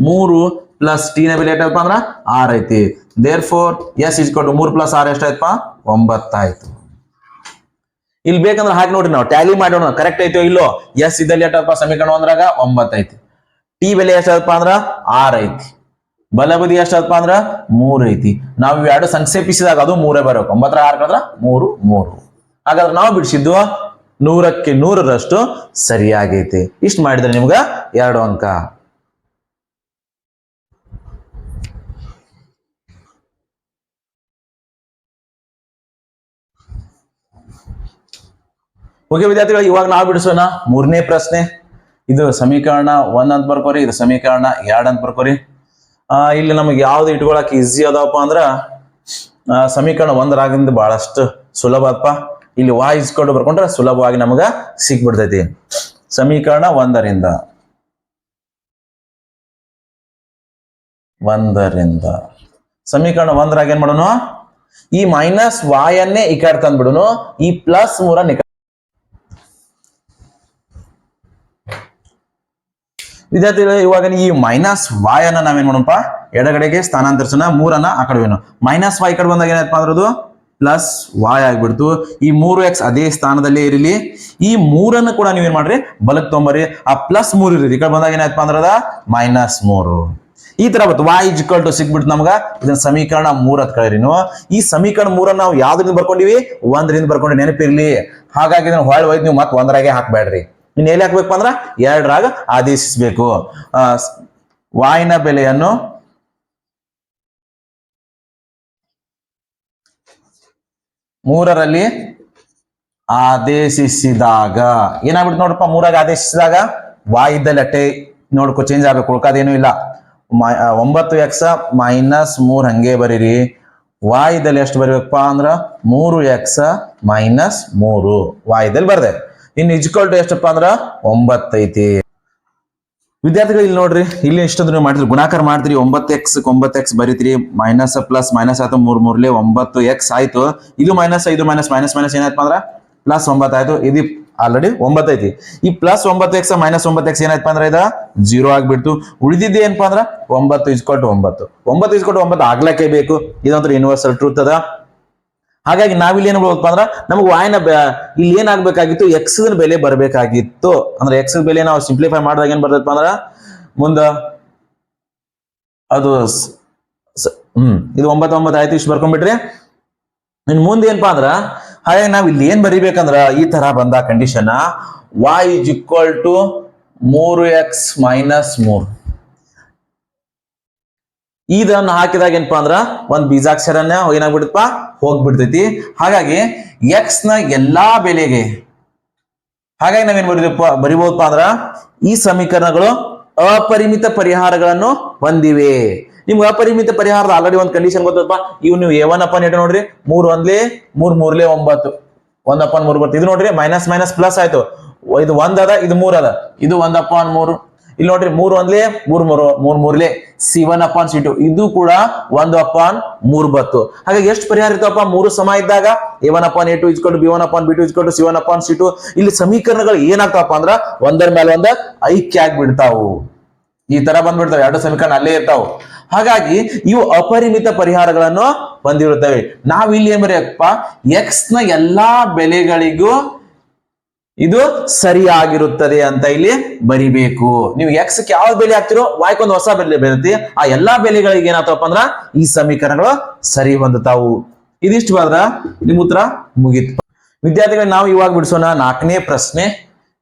3 plus T ನ ಬೆಲೆ ಎಷ್ಟಪ್ಪ ಅಂದ್ರ 6 ಐತಿ. Therefore S is equal to 3 plus 6 ಎಷ್ಟಾಯ್ತಪ್ಪ 9 ಆಯ್ತು. ಇಲ್ಲಿ ಬೇಕಂದ್ರೆ ಹಾಕಿ ನೋಡ್ರಿ, ನಾವು ಟ್ಯಾಲಿ ಮಾಡೋಣ ಕರೆಕ್ಟ್ ಐತೋ ಇಲ್ಲೋ. ಎಸ್ ಇದ್ದಲ್ಲಿ ಎಷ್ಟಪ್ಪ ಸಮೀಕರಣ 1ರಾಗ 9 ಐತಿ. ಟಿ ಬೆಲೆ ಎಷ್ಟಪ್ಪ ಅಂದ್ರ 6 ಐತಿ. ಬಲಬದಿ ಎಷ್ಟಪ್ಪ ಅಂದ್ರ 3 ಐತಿ. ನಾವು ಎರಡು ಸಂಕ್ಷೇಪಿಸಿದಾಗ ಅದು 3 ಬರಬೇಕು. 9 6 ಕಳೆದ್ರ 3 3. ಹಾಗಾದ್ರೆ ನಾವು ಬಿಡಿಸಿದ್ದು 100ಕ್ಕೆ 100ರಷ್ಟು ಸರಿಯಾಗೈತಿ. ಇಷ್ಟು ಮಾಡಿದ್ರೆ ನಿಮ್ಗ 2 ಅಂಕ. ಓಕೆ ವಿದ್ಯಾರ್ಥಿಗಳು, ಇವಾಗ ನಾವು ಬಿಡಿಸೋಣ 3ನೇ ಪ್ರಶ್ನೆ. ಇದು ಸಮೀಕರಣ 1 ಅಂತ ಬರ್ಕೋರಿ, ಇದು ಸಮೀಕರಣ 2 ಅಂತ ಬರ್ಕೋರಿ. ಇಲ್ಲಿ ನಮಗೆ ಯಾವ್ದು ಇಟ್ಕೊಳಕ್ ಈಸಿ ಅದಾವಪ್ಪ ಅಂದ್ರ ಸಮೀಕರಣ 1ರಾಗಿಂದ ಬಹಳಷ್ಟು ಸುಲಭ ಅಪ್ಪ. ಇಲ್ಲಿ y ಇಸ್ಕೊಂಡು ಬರ್ಕೊಂಡ್ರೆ ಸುಲಭವಾಗಿ ನಮಗ ಸಿಕ್ಬಿಡ್ತೈತಿ. ಸಮೀಕರಣ 1ರಿಂದ ಸಮೀಕರಣ 1ರಾಗ ಏನ್ ಮಾಡೋಣ, ಈ ಮೈನಸ್ y ಅನ್ನೇ ಈ ಕಡೆ ತಂದ್ಬಿಡೋನು, ಈ ಪ್ಲಸ್ 3 ವಿದ್ಯಾರ್ಥಿಗಳು ಇವಾಗ ಈ ಮೈನಸ್ y ಅನ್ನ ನಾವೇನ್ ಮಾಡೋಣಪ್ಪ ಎಡಗಡೆಗೆ ಸ್ಥಾನಾಂತರಿಸೋಣ. 3 ಆ ಕಡೆ ಮೈನಸ್ y ಕಡೆ ಬಂದಾಗ ಏನಪ್ಪ ಅಂದ್ರದು ಪ್ಲಸ್ y ಆಗ್ಬಿಡ್ತು. ಈ 3x ಅದೇ ಸ್ಥಾನದಲ್ಲೇ ಇರಲಿ. ಈ 3 ಕೂಡ ನೀವೇನ್ ಮಾಡ್ರಿ ಬಲಕ್ ತೊಂಬರಿ, ಆ ಪ್ಲಸ್ 3 ಇರಲಿ. ಈ ಕಡೆ ಬಂದಾಗ ಏನಾಯ್ತಪ್ಪ ಅಂದ್ರದ -3. ಈ ತರ ಬತ್ತು y ಇಸ್ ಈಕ್ವಲ್ ಟು ಸಿಕ್ಬಿಡ್ತು ನಮ್ಗ. ಇದನ್ನ ಸಮೀಕರಣ 3 ಅಂತ ಕರೀರಿ. ಈ ಸಮೀಕರಣ 3 ನಾವು ಯಾವ್ದ್ರಿಂದ ಬರ್ಕೊಂಡಿವಿ, 1ರಿಂದ ಬರ್ಕೊಂಡು ನೆನಪಿರ್ಲಿ. ಹಾಗಾಗಿ ಇದನ್ನ ಹೊಳ್ಳಿ ಒಯ್ದು ನೀವು ಮತ್ತೆ 1ರಾಗೆ ಹಾಕ್ಬೇಡ್ರಿ. ಇನ್ನು ಎಲ್ಲಿ ಹಾಕ್ಬೇಕಪ್ಪ ಅಂದ್ರ 2ರಾಗ ಆದೇಶಿಸಬೇಕು. y ನ ಬೆಲೆಯನ್ನು 3ರಲ್ಲಿ ಆದೇಶಿಸಿದಾಗ ಏನಾಗ್ಬಿಡ್ತು ನೋಡ್ರಪ್ಪ, 3ರಾಗ ಆದೇಶಿಸಿದಾಗ y ಇದ್ದಲ್ಲಿ ಅಟ್ಟೆ ನೋಡ್ಕೊ ಚೇಂಜ್ ಆಗ್ಬೇಕು, ಉಳ್ಕಾದೇನು ಇಲ್ಲ. 9x -3 ಹಂಗೆ ಬರೀರಿ. y ಇದ್ದಲ್ಲಿ ಎಷ್ಟು ಬರೀಬೇಕಪ್ಪ ಅಂದ್ರ 3x -3 y ಇದ್ದಲ್ಲಿ ಬರ್ದೆ. ಇನ್ನು ಇಜ್ಕಲ್ ಟು ಎಷ್ಟಪ್ಪ ಅಂದ್ರ 9 ಐತಿ. ವಿದ್ಯಾರ್ಥಿಗಳು ಇಲ್ಲಿ ನೋಡ್ರಿ, ಇಲ್ಲಿ ಎಷ್ಟಂದ್ರೆ ನೀವು ಮಾಡ್ತೀರಿ ಗುಣಾಕಾರ ಮಾಡ್ತೀರಿ. 9x ಬರೀತೀರಿ, ಮೈನಸ್ ಪ್ಲಸ್ ಮೈನಸ್ ಆಯ್ತು, 3 3 9x ಆಯ್ತು. ಇದು ಮೈನಸ್, ಇದು ಮೈನಸ್ ಮೈನಸ್ ಮೈನಸ್ ಏನಾಯ್ತು ಅಂದ್ರ ಪ್ಲಸ್ 9 ಆಯ್ತು. ಇದು ಆಲ್ರೆಡಿ 9 ಐತಿ. ಈ ಪ್ಲಸ್ 9x -9x ಏನಾಯ್ತು ಅಂದ್ರ ಇದ 0 ಆಗ್ಬಿಡ್ತು. ಉಳಿದಿದ್ದು ಏನಪ್ಪಾ ಅಂದ್ರ 9 ಇಸ್ಕೊಟ್ಟು 9 ಆಗ್ಲಕ್ಕೆ ಬೇಕು. ಇದಂತ್ರ ಯೂನಿವರ್ಸಲ್ ಟ್ರೂತ್ ಅದ. ಹಾಗಾಗಿ ನಾವಿಲ್ಲಿ ಏನ್ ಮಾಡ್ಬೋದಪ್ಪ ಅಂದ್ರ ನಮಗೆ y ನ ಇಲ್ಲಿ ಏನಾಗ್ಬೇಕಾಗಿತ್ತು, x ನ ಬೆಲೆ ಬರ್ಬೇಕಾಗಿತ್ತು. ಅಂದ್ರೆ x ನ ಬೆಲೆ ನಾವು ಸಿಂಪ್ಲಿಫೈ ಮಾಡಿದಾಗ ಏನ್ ಬರ್ತೈತಪ್ಪ ಅಂದ್ರ ಮುಂದ ಅದು ಇದು 9 ಆಯ್ತು. ಇಷ್ಟು ಬರ್ಕೊಂಡ್ಬಿಟ್ರಿ. ಇನ್ ಮುಂದೆ ಏನಪ್ಪಾ ಅಂದ್ರ ಹಾಗಾಗಿ ನಾವ್ ಇಲ್ಲಿ ಏನ್ ಬರಿಬೇಕಂದ್ರ ಈ ತರ ಬಂದ condition y is equal to 3x -3. ಇದನ್ನ ಹಾಕಿದಾಗ ಏನಪ್ಪಾ ಅಂದ್ರ ಒಂದ್ ಬೀಜಾಕ್ಷರನ್ನ ಏನಾಗ್ಬಿಡುತ್ತಪ್ಪ ಹೋಗ್ಬಿಡ್ತೈತಿ. ಹಾಗಾಗಿ x ನ ಎಲ್ಲಾ ಬೆಲೆಗೆ ಹಾಗಾಗಿ ನಾವೇನ್ ಬರಿಬಹುದಪ್ಪ ಅಂದ್ರ ಈ ಸಮೀಕರಣಗಳು ಅಪರಿಮಿತ ಪರಿಹಾರಗಳನ್ನು ಹೊಂದಿವೆ. ನಿಮ್ಗೆ ಅಪರಿಮಿತ ಪರಿಹಾರದ ಆಲ್ರೆಡಿ ಒಂದು ಕಂಡೀಷನ್ ಗೊತ್ತಪ್ಪ. ಇವ್ ನೀವು a1 ಅಪಾನ್ ಏಟು ನೋಡ್ರಿ, 3 1 3 3 9 1/3 ಬರ್ತದೆ. ಇದು ನೋಡ್ರಿ ಮೈನಸ್ ಮೈನಸ್ ಪ್ಲಸ್ ಆಯ್ತು. ಇದು 1 ಅದ, ಇದು 3 ಅದ, ಇದು 1/3. ಇಲ್ಲಿ ನೋಡ್ರಿ 3 1 3 3 C1/C2 ಇದು ಕೂಡ 1/3 ಬತ್ತು. ಹಾಗಾಗಿ ಎಷ್ಟು ಪರಿಹಾರ ಇರ್ತಾವಪ್ಪ, 3 ಸಮ ಇದ್ದಾಗ a1/a2 = b1/b2 = c1/c2. ಇಲ್ಲಿ ಸಮೀಕರಣಗಳು ಏನಾಗ್ತಾವಪ್ಪ ಅಂದ್ರ ಒಂದರ ಮೇಲೆ ಒಂದ ಐಕ್ಯ ಆಗ್ಬಿಡ್ತಾವು. ಈ ತರ ಬಂದ್ಬಿಡ್ತಾವೆ, ಎರಡು ಸಮೀಕರಣ ಅಲ್ಲೇ ಇರ್ತಾವ. ಹಾಗಾಗಿ ಇವು ಅಪರಿಮಿತ ಪರಿಹಾರಗಳನ್ನು ಹೊಂದಿರುತ್ತವೆ. ನಾವ್ ಇಲ್ಲಿ ಏನ್ ಬರೆಯಪ್ಪ, x ನ ಎಲ್ಲಾ ಬೆಲೆಗಳಿಗೂ ಇದು ಸರಿಯಾಗಿರುತ್ತದೆ ಅಂತ ಇಲ್ಲಿ ಬರಿಬೇಕು. ನೀವು x ಗೆ ಯಾವ ಬೆಲೆ ಹಾಕ್ತಿರೋ y ಕೊಂದು ಹೊಸ ಬೆಲೆ ಬರುತ್ತೆ. ಆ ಎಲ್ಲಾ ಬೆಲೆಗಳಿಗೆ ಏನಾಗ್ತಾವಪ್ಪ ಅಂದ್ರ ಈ ಸಮೀಕರಣಗಳು ಸರಿ ಹೊಂದುತ್ತಾವು. ಇದಿಷ್ಟು ಬಂದ್ರ ನಿಮ್ ಉತ್ತರ ಮುಗೀತು. ವಿದ್ಯಾರ್ಥಿಗಳು ನಾವು ಇವಾಗ ಬಿಡಿಸೋಣ 4ನೇ ಪ್ರಶ್ನೆ.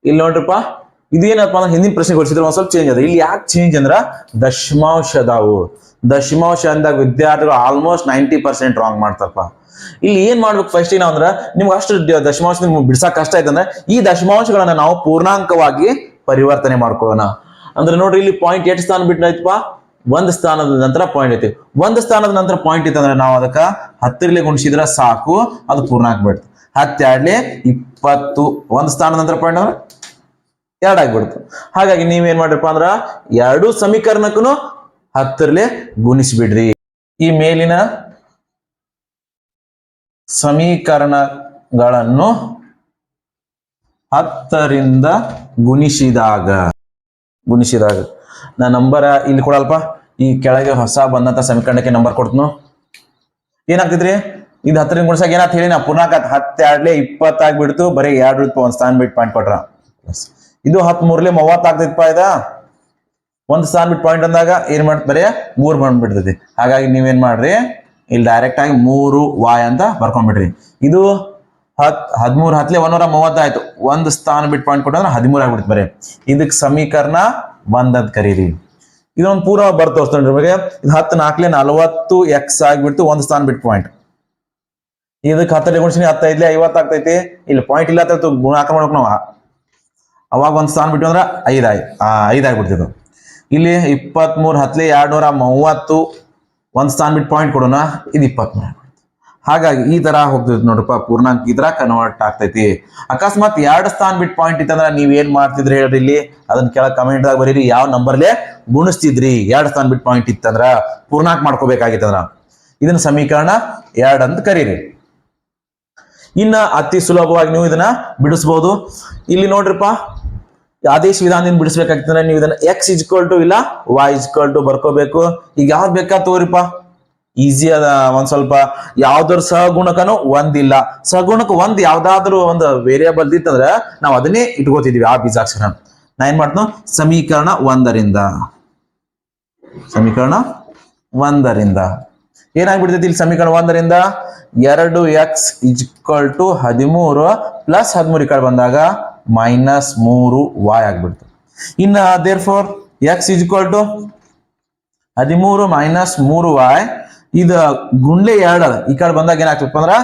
ಇಲ್ಲಿ ನೋಡ್ರಪ್ಪ, ಇದೇನಪ್ಪ ಅಂದ್ರೆ ಹಿಂದಿನ ಪ್ರಶ್ನೆ ಕೊಡಿಸಿದ್ರೆ ಒಂದ್ ಸ್ವಲ್ಪ ಚೇಂಜ್ ಅದ. ಇಲ್ಲಿ ಯಾಕೆ ಚೇಂಜ್ ಅಂದ್ರ ದಶಮಾಂಶ ಅದಾವು. ದಶಮಾಂಶ ಅಂದಾಗ ವಿದ್ಯಾರ್ಥಿಗಳು ಆಲ್ಮೋಸ್ಟ್ 90% ರಾಂಗ್ ಮಾಡ್ತಾರಪ್ಪ. ಇಲ್ಲಿ ಏನ್ ಮಾಡ್ಬೇಕು ಫಸ್ಟ್ ನಾವು ಅಂದ್ರೆ ನಿಮ್ಗೆ ಅಷ್ಟು ದಶಮಾಂಶ ನಿಮ್ಗೆ ಬಿಡ್ಸಕ್ ಕಷ್ಟ ಆಯ್ತಂದ್ರೆ ಈ ದಶಮಾಂಶಗಳನ್ನ ನಾವು ಪೂರ್ಣಾಂಕವಾಗಿ ಪರಿವರ್ತನೆ ಮಾಡ್ಕೊಳ್ಳೋಣ. ಅಂದ್ರೆ ನೋಡ್ರಿ ಇಲ್ಲಿ ಪಾಯಿಂಟ್ ಎಷ್ಟು ಸ್ಥಾನ ಬಿಟ್ಟೈತಪ್ಪ, ಒಂದ್ ಸ್ಥಾನದ ನಂತರ ಪಾಯಿಂಟ್ ಐತಿ. ಒಂದ್ ಸ್ಥಾನದ ನಂತರ ಪಾಯಿಂಟ್ ಇತ್ತಂದ್ರೆ ನಾವು ಅದಕ್ಕ 10 ಗುಣಿಸಿದ್ರೆ ಸಾಕು, ಅದು ಪೂರ್ಣಾಂಕ ಬಿಡ್ತು. 10 20, ಒಂದ್ ಸ್ಥಾನದ ನಂತರ ಪಾಯಿಂಟ್ ಅಂದ್ರೆ 2 ಆಗ್ಬಿಡ್ತು. ಹಾಗಾಗಿ ನೀವೇನ್ ಮಾಡ್ರಪ್ಪ ಅಂದ್ರ ಎರಡು ಸಮೀಕರಣಕ್ಕೂ 10 ಗುಣಿಸ್ಬಿಡ್ರಿ. ಈ ಮೇಲಿನ ಸಮೀಕರಣಗಳನ್ನು 10 ಗುಣಿಸಿದಾಗ ನಾ ನಂಬರ್ ಇಲ್ಲಿ ಕೊಡಲ್ಪ, ಈ ಕೆಳಗೆ ಹೊಸ ಬಂದಂತ ಸಮೀಕರಣಕ್ಕೆ ನಂಬರ್ ಕೊಡ್ತನು. ಏನಾಗ್ತಿದ್ರಿ, ಇದು 10 ಗುಣಿಸಾಗ ಏನಾಗ್ತ ಹೇಳಿ ನಾ ಪೂರ್ಣಾಂಕ 10 20 ಆಗ್ಬಿಡ್ತು, ಬರೀ 2 ರೂಪಾಯಿ ಒಂದ್ ಸ್ಥಾನ ಬಿಟ್ಟು ಪಾಯಿಂಟ್ ಕೊಟ್ರ. ಇದು 10 30 ಆಗ್ತೈತಪ್ಪ, ಇದ ಒಂದ್ ಸ್ಥಾನ ಬಿಟ್ಟು ಪಾಯಿಂಟ್ ಅಂದಾಗ ಏನ್ ಮಾಡ್ತ ಬರೀ 3 ಬಂದ್ಬಿಡ್ತೈತಿ. ಹಾಗಾಗಿ ನೀವೇನ್ ಮಾಡ್ರಿ, ಇಲ್ಲಿ ಡೈರೆಕ್ಟ್ ಆಗಿ 3y ಅಂತ ಬರ್ಕೊಂಡ್ಬಿಡ್ರಿ. ಇದು 13 10 130 ಆಯ್ತು, ಒಂದ್ ಸ್ಥಾನ ಬಿಟ್ಟು ಪಾಯಿಂಟ್ ಕೊಟ್ಟಂದ್ರೆ 13 ಆಗ್ಬಿಡ್ತು ಬರೀ. ಇದಕ್ ಸಮೀಕರಣ 1 ಅಂತ ಕರೀರಿ. ಇದೊಂದು ಪೂರ ಬರ್ತೋಸ್ತೇನೆ ನಿಮಗೆ. ಇದು 10 4 40 x ಆಗ್ಬಿಡ್ತು, ಒಂದ್ ಸ್ಥಾನ ಬಿಟ್ಟು ಪಾಯಿಂಟ್. ಇದಕ್ಕೆ 10 ಗುಣಿಸಿನಿ 10 5 50 ಆಗ್ತೈತಿ. ಇಲ್ಲಿ ಪಾಯಿಂಟ್ ಇಲ್ಲ ಅಂತ ಗುಣಾಕಾರ ಮಾಡ್ಬೇಕು ನಾವು. ಅವಾಗ ಒಂದ್ ಸ್ಥಾನ ಬಿಟ್ಟು ಅಂದ್ರೆ 5 ಆಗ್ಬಿಡ್ತಿದ್ದು. ಇಲ್ಲಿ 23 10 230, ಒಂದ್ ಸ್ಥಾನ ಬಿಟ್ಟು ಪಾಯಿಂಟ್ ಕೊಡೋಣ, ಇದು 23. ಹಾಗಾಗಿ ಈ ತರ ಹೋಗ್ತೈತಿ ನೋಡ್ರಪ್ಪ, ಪೂರ್ಣಾಂಕ ಈ ತರ ಕನ್ವರ್ಟ್ ಆಗ್ತೈತಿ. ಅಕಸ್ಮಾತ್ 2 ಸ್ಥಾನ ಬಿಟ್ಟು ಪಾಯಿಂಟ್ ಇತ್ತಂದ್ರ ನೀವ್ ಏನ್ ಮಾಡ್ತಿದ್ರಿ ಹೇಳ್ರಿ, ಇಲ್ಲಿ ಅದನ್ನ ಕೆಳಗೆ ಕಮೆಂಟ್ ದಾಗ ಬರೀರಿ. ಯಾವ ನಂಬರ್ಲೆ ಗುಣಿಸ್ತಿದ್ರಿ 2 ಸ್ಥಾನ ಬಿಟ್ಟು ಪಾಯಿಂಟ್ ಇತ್ತಂದ್ರ, ಪೂರ್ಣಾಂಕ ಮಾಡ್ಕೋಬೇಕಾಗಿತ್ತಂದ್ರ ಇದನ್ನ ಸಮೀಕರಣ 2 ಅಂತ ಕರೀರಿ. ಇನ್ನ ಅತಿ ಸುಲಭವಾಗಿ ನೀವು ಇದನ್ನ ಬಿಡಿಸಬಹುದು. ಇಲ್ಲಿ ನೋಡ್ರಿಪ್ಪ, ಆದೇಶ ವಿಧಾನದಿಂದ ಬಿಡಿಸ್ಬೇಕಾಗ್ತಂದ್ರೆ ನೀವು ಇದನ್ನ x ಇಲ್ಲ y ಬರ್ಕೋಬೇಕು. ಈಗ ಯಾವ್ದು ಬೇಕಾ ತಗೋರಿಪ್ಪ, ಈಸಿ ಅದ. ಒಂದ್ ಸ್ವಲ್ಪ ಯಾವ್ದಾದ್ರು ಸಹಗುಣಕನು ಒಂದಿಲ್ಲ, ಸಹಗುಣಕ ಒಂದ್ ಯಾವ್ದಾದ್ರು ಒಂದು ವೇರಿಯಬಲ್ ಇತ್ತಂದ್ರ ನಾವ್ ಅದನ್ನೇ ಇಟ್ಕೋತಿದ್ವಿ ಆ ಬೀಜಾಕ್ಷರ. ನಾ ಏನ್ ಮಾಡ್ತನೋ, ಸಮೀಕರಣ 1ರಿಂದ ಏನಾಗ್ಬಿಡ್ತೈತಿ ಇಲ್ಲಿ ಸಮೀಕರಣ 1ರಿಂದ 2x = 13 ಪ್ಲಸ್ 13 ಈ ಕಡೆ ಬಂದಾಗ -3y ಆಗ್ಬಿಡ್ತು. ಇನ್ನ therefore x = 13 - 3y, ಇದು ಗುಂಡ್ಲೆ 2 ಈ ಕಡೆ ಬಂದಾಗ ಏನಾಗ್ತಪ್ಪ ಅಂದ್ರ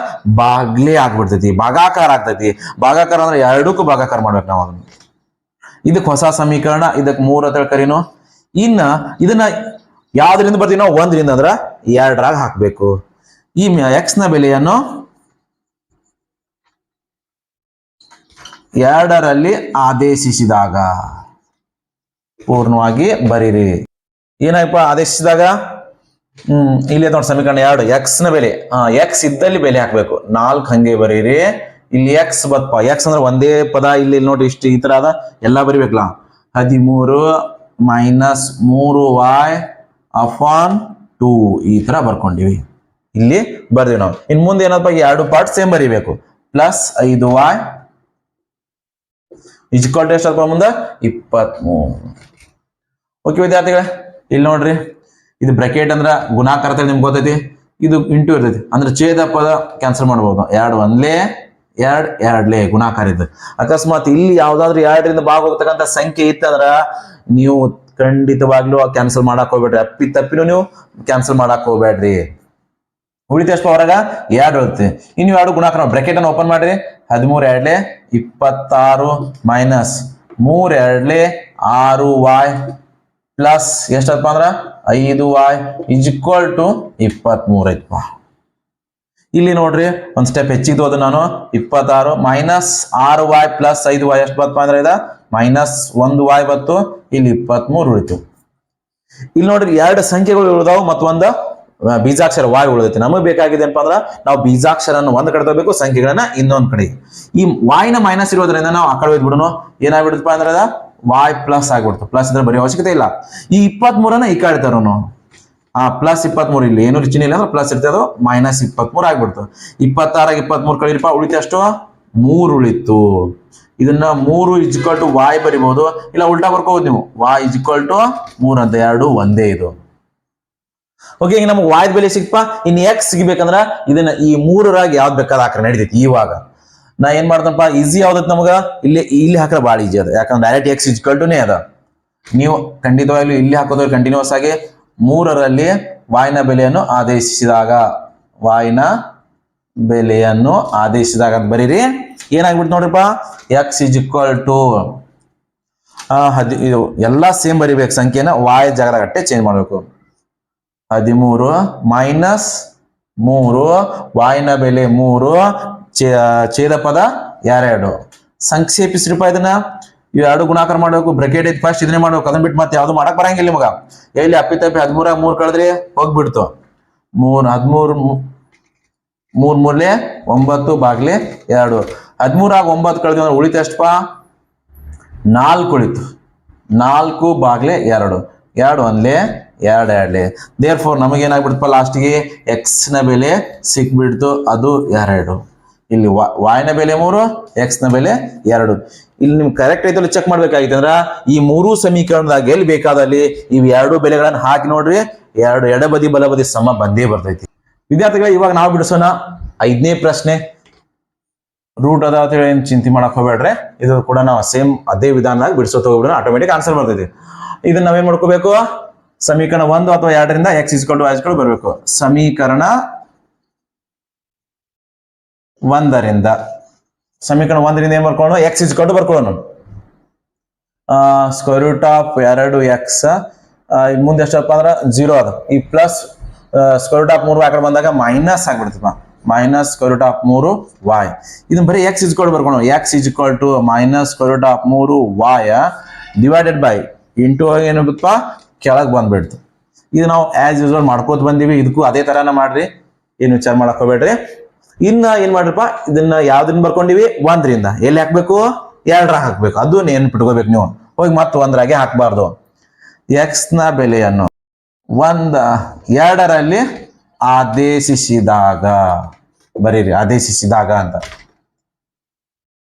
ಬಾಗ್ಲೆ ಆಗ್ಬಿಡ್ತೈತಿ, ಭಾಗಾಕಾರ ಆಗ್ತೈತಿ. ಭಾಗಾಕಾರ ಅಂದ್ರೆ 2ಕ್ಕೂ ಭಾಗಾಕಾರ ಮಾಡ್ಬೇಕು ನಾವು ಅದನ್ನ. ಇದಕ್ಕೆ ಹೊಸ ಸಮೀಕರಣ, ಇದಕ್ಕೆ 3 ಅಂತ ಕರೀನು. ಇನ್ನ ಇದನ್ನ ಯಾವ್ದ್ರಿಂದ ಬರ್ತೀವಿ ನಾವು, 1ರಿಂದ ಅಂದ್ರ 2ರಾಗ ಹಾಕ್ಬೇಕು. ಈ x ನ ಬೆಲೆಯನ್ನು 2ರಲ್ಲಿ ಆದೇಶಿಸಿದಾಗ ಪೂರ್ಣವಾಗಿ ಬರೀರಿ. ಏನಾಯ್ಪ ಆದೇಶಿಸಿದಾಗ, ಇಲ್ಲಿ ನೋಡಿ ಸಮೀಕರಣ 2, x ನ ಬೆಲೆ, x ಇದ್ದಲ್ಲಿ ಬೆಲೆ ಹಾಕ್ಬೇಕು. 4 ಹಂಗೆ ಬರೀರಿ. ಇಲ್ಲಿ x ಬತ್ಪ, x ಅಂದ್ರೆ ಒಂದೇ ಪದ. ಇಲ್ಲಿ ನೋಡಿ ಇಷ್ಟು ಈ ತರ ಅದ, ಎಲ್ಲಾ ಬರಿಬೇಕಲ್ಲ. 13 - 3y/2 ಈ ತರ ಬರ್ಕೊಂಡಿವಿ. ಇಲ್ಲಿ ಬರ್ದಿವಿ ನಾವು. ಇನ್ ಮುಂದೆ ಏನಪ್ಪ, 2 ಪಾರ್ಟ್ ಸೇಮ್ ಬರಿಬೇಕು. ಪ್ಲಸ್ 5y = ಎಷ್ಟಪ್ಪ ಮುಂದೆ 23. ಓಕೆ ವಿದ್ಯಾರ್ಥಿಗಳೇ, ಇಲ್ಲಿ ನೋಡ್ರಿ, ಇದು ಬ್ರಾಕೆಟ್ ಅಂದ್ರ ಗುಣಾಕಾರ ನಿಮ್ಗೆ ಗೊತ್ತೈತಿ, ಇದು ಇಂಟು ಇರ್ತೈತಿ. ಅಂದ್ರೆ ಛೇದ ಪದ ಕ್ಯಾನ್ಸಲ್ ಮಾಡಬಹುದು. 2 1 2 2 ಗುಣಾಕಾರ ಇದ್ದು. ಅಕಸ್ಮಾತ್ ಇಲ್ಲಿ ಯಾವ್ದಾದ್ರು 2ರಿಂದ ಭಾಗ ಹೋಗ್ತಕ್ಕಂಥ ಸಂಖ್ಯೆ ಇತ್ತಂದ್ರ ನೀವು ಖಂಡಿತವಾಗ್ಲೂ ಕ್ಯಾನ್ಸಲ್ ಮಾಡಕ್ ಹೋಗ್ಬೇಡ್ರಿ. ತಪ್ಪಿನೂ ನೀವು ಕ್ಯಾನ್ಸಲ್ ಮಾಡಕ್ ಹೋಗ್ಬೇಡ್ರಿ. ಉಳಿತ ಎಷ್ಟು ಹೊರಗ 2 ಇರುತ್ತೆ. ಇನ್ನು 2 ಗುಣಾಕಾರ ಬ್ರಾಕೆಟ್ ಅನ್ನು ಓಪನ್ ಮಾಡ್ರಿ. 13 2 26 ಮೈನಸ್ 3 2 6y ಪ್ಲಸ್ ಎಷ್ಟಪ್ಪ ಅಂದ್ರ 5y = 23 ಐತಪ್ಪ. ಇಲ್ಲಿ ನೋಡ್ರಿ, ಒಂದ್ ಸ್ಟೆಪ್ ಹೆಚ್ಚಿದ್ದು ಅದು. ನಾನು 26 ಮೈನಸ್ 6y ಪ್ಲಸ್ 5y ಎಷ್ಟು ಬತ್ತಪ್ಪ ಅಂದ್ರೆ ಇದ -1y ಬತ್ತು. ಇಲ್ಲಿ 23 ಉಳಿತು. ಇಲ್ಲಿ ನೋಡ್ರಿ, 2 ಸಂಖ್ಯೆಗಳು ಉಳಿದಾವು ಮತ್ತು ಒಂದು ಬೀಜಾಕ್ಷರ y ಉಳಿದೈತಿ. ನಮಗೆ ಬೇಕಾಗಿದೆ ಏನಪ್ಪಾ ಅಂದ್ರ ನಾವು ಬೀಜಾಕ್ಷರನ್ನು ಒಂದ್ ಕಡೆ ತಗೋಬೇಕು, ಸಂಖ್ಯೆಗಳನ್ನ ಇನ್ನೊಂದ್ ಕಡೆ. ಈ y ನ ಮೈನಸ್ ಇರೋದ್ರಿಂದ ನಾವು ಆ ಕಡೆ ಹೋಗ್ಬಿಡೋಣ. ಏನಾಗ್ಬಿಡುತ್ತಪ್ಪ ಅಂದ್ರೆ ಅದ y ಪ್ಲಸ್ ಆಗ್ಬಿಡ್ತು. ಪ್ಲಸ್ ಇದ್ರೆ ಬರೀ ಅವಶ್ಯಕತೆ ಇಲ್ಲ. ಈ 23 ಈ ಕಡೆ ತರೋನು, ಪ್ಲಸ್ 23 ಇಲ್ಲಿ ಏನು ಚಿಹ್ನೆ ಇಲ್ಲ ಅಂದ್ರೆ ಪ್ಲಸ್ ಇರ್ತದೆ, ಅದು -23 ಆಗ್ಬಿಡ್ತು. 26 23 ಕಳೀರಿಪ್ಪ, ಉಳಿತು ಅಷ್ಟು 3 ಉಳಿತು. ಇದನ್ನ 3 = y ಬರಿಬಹುದು, ಇಲ್ಲ ಉಲ್ಟಾ ಬರ್ಕೋಬಹುದು ನೀವು. y = 3 ಅಂತ, 2 ಒಂದೇ ಇದು. ಓಕೆ, ಈಗ ನಮ್ಗೆ y ಬೆಲೆ ಸಿಕ್ಪ. ಇನ್ನು x ಸಿಗ್ಬೇಕಂದ್ರ ಇದನ್ನ ಈ 3ರಾಗ ಯಾವ್ದು ಬೇಕಾದ ಹಾಕ್ರೆ ನಡೀತೈತಿ. ಇವಾಗ ನಾ ಏನ್ ಮಾಡ್ತನಪ್ಪ, ಈಸಿ ಯಾವ್ದತ್ ನಮಗ, ಇಲ್ಲಿ ಹಾಕ್ರೆ ಭಾಳ ಈಜಿ ಅದ. ಯಾಕಂದ್ರೆ ಡೈರೆಕ್ಟ್ x = ಅದ. ನೀವು ಖಂಡಿತವಾಗ್ಲೂ ಇಲ್ಲಿ ಹಾಕೋದ್ರ ಕಂಟಿನ್ಯೂಸ್ ಆಗಿ 3ರಲ್ಲಿ y ನ ಬೆಲೆಯನ್ನು ಆದೇಶಿಸಿದಾಗ y ನ ಬೆಲೆಯನ್ನು ಆದೇಶಿಸಿದಾಗ ಅಂತ ಬರೀರಿ. ಏನಾಗ್ಬಿಟ್ಟು ನೋಡ್ರಿಪ್ಪ, ಎಕ್ಸ್ ಇಸ್ ಈಕ್ವಲ್ ಟು ಇದು ಎಲ್ಲ ಸೇಮ್ ಬರಿಬೇಕು, ಸಂಖ್ಯೆನ ವಾಯ್ ಜಾಗದಾಗ ಅಟ್ಟೆ ಚೇಂಜ್ ಮಾಡಬೇಕು. 13 ಮೈನಸ್ 3 ವಾಯ್ನ ಬೆಲೆ 3 ಛೇದ ಪದ 2. ಸಂಕ್ಷೇಪಿಸ್ರಿಪ್ಪ ಇದನ್ನ. ಇವು ಎರಡು ಗುಣಾಕಾರ ಮಾಡಬೇಕು, ಬ್ರೆಕೆಟ್ ಐತಿ ಫಸ್ಟ್ ಇದನ್ನೇ ಮಾಡ್ಬೇಕು, ಅದನ್ನ ಬಿಟ್ಟು ಮತ್ತೆ ಯಾವ್ದು ಮಾಡಕ್ ಬರಂಗಿಲ್ಲ ನಿಮಗ. ಎಲ್ಲಿ ಅಪ್ಪಿತಪ್ಪಿ 13 3 ಕಳೆದ್ರಿ ಹೋಗ್ಬಿಡ್ತು. 13 3 9 ಬಾಗ್ಲೆ 2. 13 9 ಕಳೆದ್ವಿ ಅಂದ್ರೆ ಉಳಿತು ಎಷ್ಟಪ್ಪ, 4 ಉಳಿತು. 4 ಬಾಗ್ಲೆ 2 2 ಒಂದ್ಲೆ 2 2. ದೇರ್ ಫೋರ್ ನಮಗೇನಾಗ್ಬಿಡ್ತಪ್ಪ ಲಾಸ್ಟ್ಗೆ ಎಕ್ಸ್ ನ ಬೆಲೆ ಸಿಕ್ಬಿಡ್ತು, ಅದು 2. ಇಲ್ಲಿ ವಾಯ್ನ ಬೆಲೆ 3, ಎಕ್ಸ್ ನ ಬೆಲೆ 2. ಇಲ್ಲಿ ನಿಮ್ಗೆ ಕರೆಕ್ಟ್ ಐತಲ್ಲ ಚೆಕ್ ಮಾಡ್ಬೇಕಾಗಿತ್ತು ಅಂದ್ರ ಈ ಮೂರು ಸಮೀಕರಣದಾಗ ಎಲ್ಲಿ ಬೇಕಾದಲ್ಲಿ ಇವ್ ಎರಡು ಬೆಲೆಗಳನ್ನ ಹಾಕಿ ನೋಡ್ರಿ, ಎರಡು ಎಡಬದಿ ಬಲಬದಿ ಸಮ ಬಂದೇ ಬರ್ತೈತಿ. ವಿದ್ಯಾರ್ಥಿಗಳ ಇವಾಗ ನಾವು ಬಿಡಿಸೋಣ 5ನೇ ಪ್ರಶ್ನೆ. ರೂಟ್ ಅದ ಅಂತ ಹೇಳಿ ಏನ್ ಚಿಂತೆ ಮಾಡಕ್ ಹೋಗ್ಬೇಡ್ರೆ, ಇದು ಕೂಡ ನಾವು ಸೇಮ್ ಅದೇ ವಿಧಾನದಾಗ ಬಿಡಿಸೋತ ಹೋಗ್ಬಿಡೋಣ, ಆಟೋಮೆಟಿಕ್ ಆನ್ಸರ್ ಬರ್ತೈತಿ. ಇದನ್ನ ನಾವೇನ್ ಮಾಡ್ಕೋಬೇಕು, ಸಮೀಕರಣ 1 ಅಥವಾ 2ರಿಂದ ಎಕ್ಸ್ ಇಸ್ಕೊಂಡು ವೈ ಇಸ್ಕೊಂಡು ಬರ್ಬೇಕು. ಸಮೀಕರಣ 1ರಿಂದ ಏನ್ ಬರ್ಕೊಳ್ಳೋಣ, ಎಕ್ಸ್ ಇಸ್ಕೊಂಡು ಬರ್ಕೊಳ್ಳೋಣ. ಸ್ಕ್ವೇರ್ ರೂಟ್ ಆಫ್ 2x ಮುಂದೆ ಎಷ್ಟಪ್ಪ ಅಂದ್ರೆ 0 ಅದ. ಈ ಪ್ಲಸ್ ಸ್ಕ್ವೇರ್ ರೂಟ್ ಆಫ್ 3 ಆ ಕಡೆ ಬಂದಾಗ ಮೈನಸ್ ಆಗ್ಬಿಡ್ತಪ್ಪ, minus square root of 3y. ಇದನ್ನ ಬರೀ ಎಕ್ಸ್ ಇಸ್ಕೊಂಡು ಬರ್ಕೊಳ್ಳೋಣ. X is equal to minus square root of 3y divided by into ಏನಾಗುತ್ತಪ್ಪ ಕೆಳಗೆ ಬಂದ್ಬಿಡ್ತು. ಇದು ನಾವು ಆಸ್ ಯೂಸ್ವಲ್ ಮಾಡ್ಕೋತ ಬಂದೀವಿ, ಇದಕ್ಕೂ ಅದೇ ತರಾನ ಮಾಡ್ರಿ, ಏನು ವಿಚಾರ ಮಾಡಕ್ ಹೋಗ್ಬೇಡ್ರಿ. ಇನ್ನ ಏನ್ ಮಾಡ್ರಪ್ಪ, ಇದನ್ನ ಯಾವ್ದನ್ನ ಬರ್ಕೊಂಡಿವಿ 1ರಿಂದ ಎಲ್ಲಿ ಹಾಕ್ಬೇಕು, 2 ಹಾಕ್ಬೇಕು. ಅದು ನೆನ್ಪಿಟ್ಕೋಬೇಕು ನೀವು, ಹೋಗಿ ಮತ್ತೆ 1ರಾಗೆ ಹಾಕ್ಬಾರ್ದು. ಎಕ್ಸ್ ನ ಬೆಲೆಯನ್ನು 2ರಲ್ಲಿ ಆದೇಶಿಸಿದಾಗ ಬರೀರಿ, ಆದೇಶಿಸಿದಾಗ ಅಂತ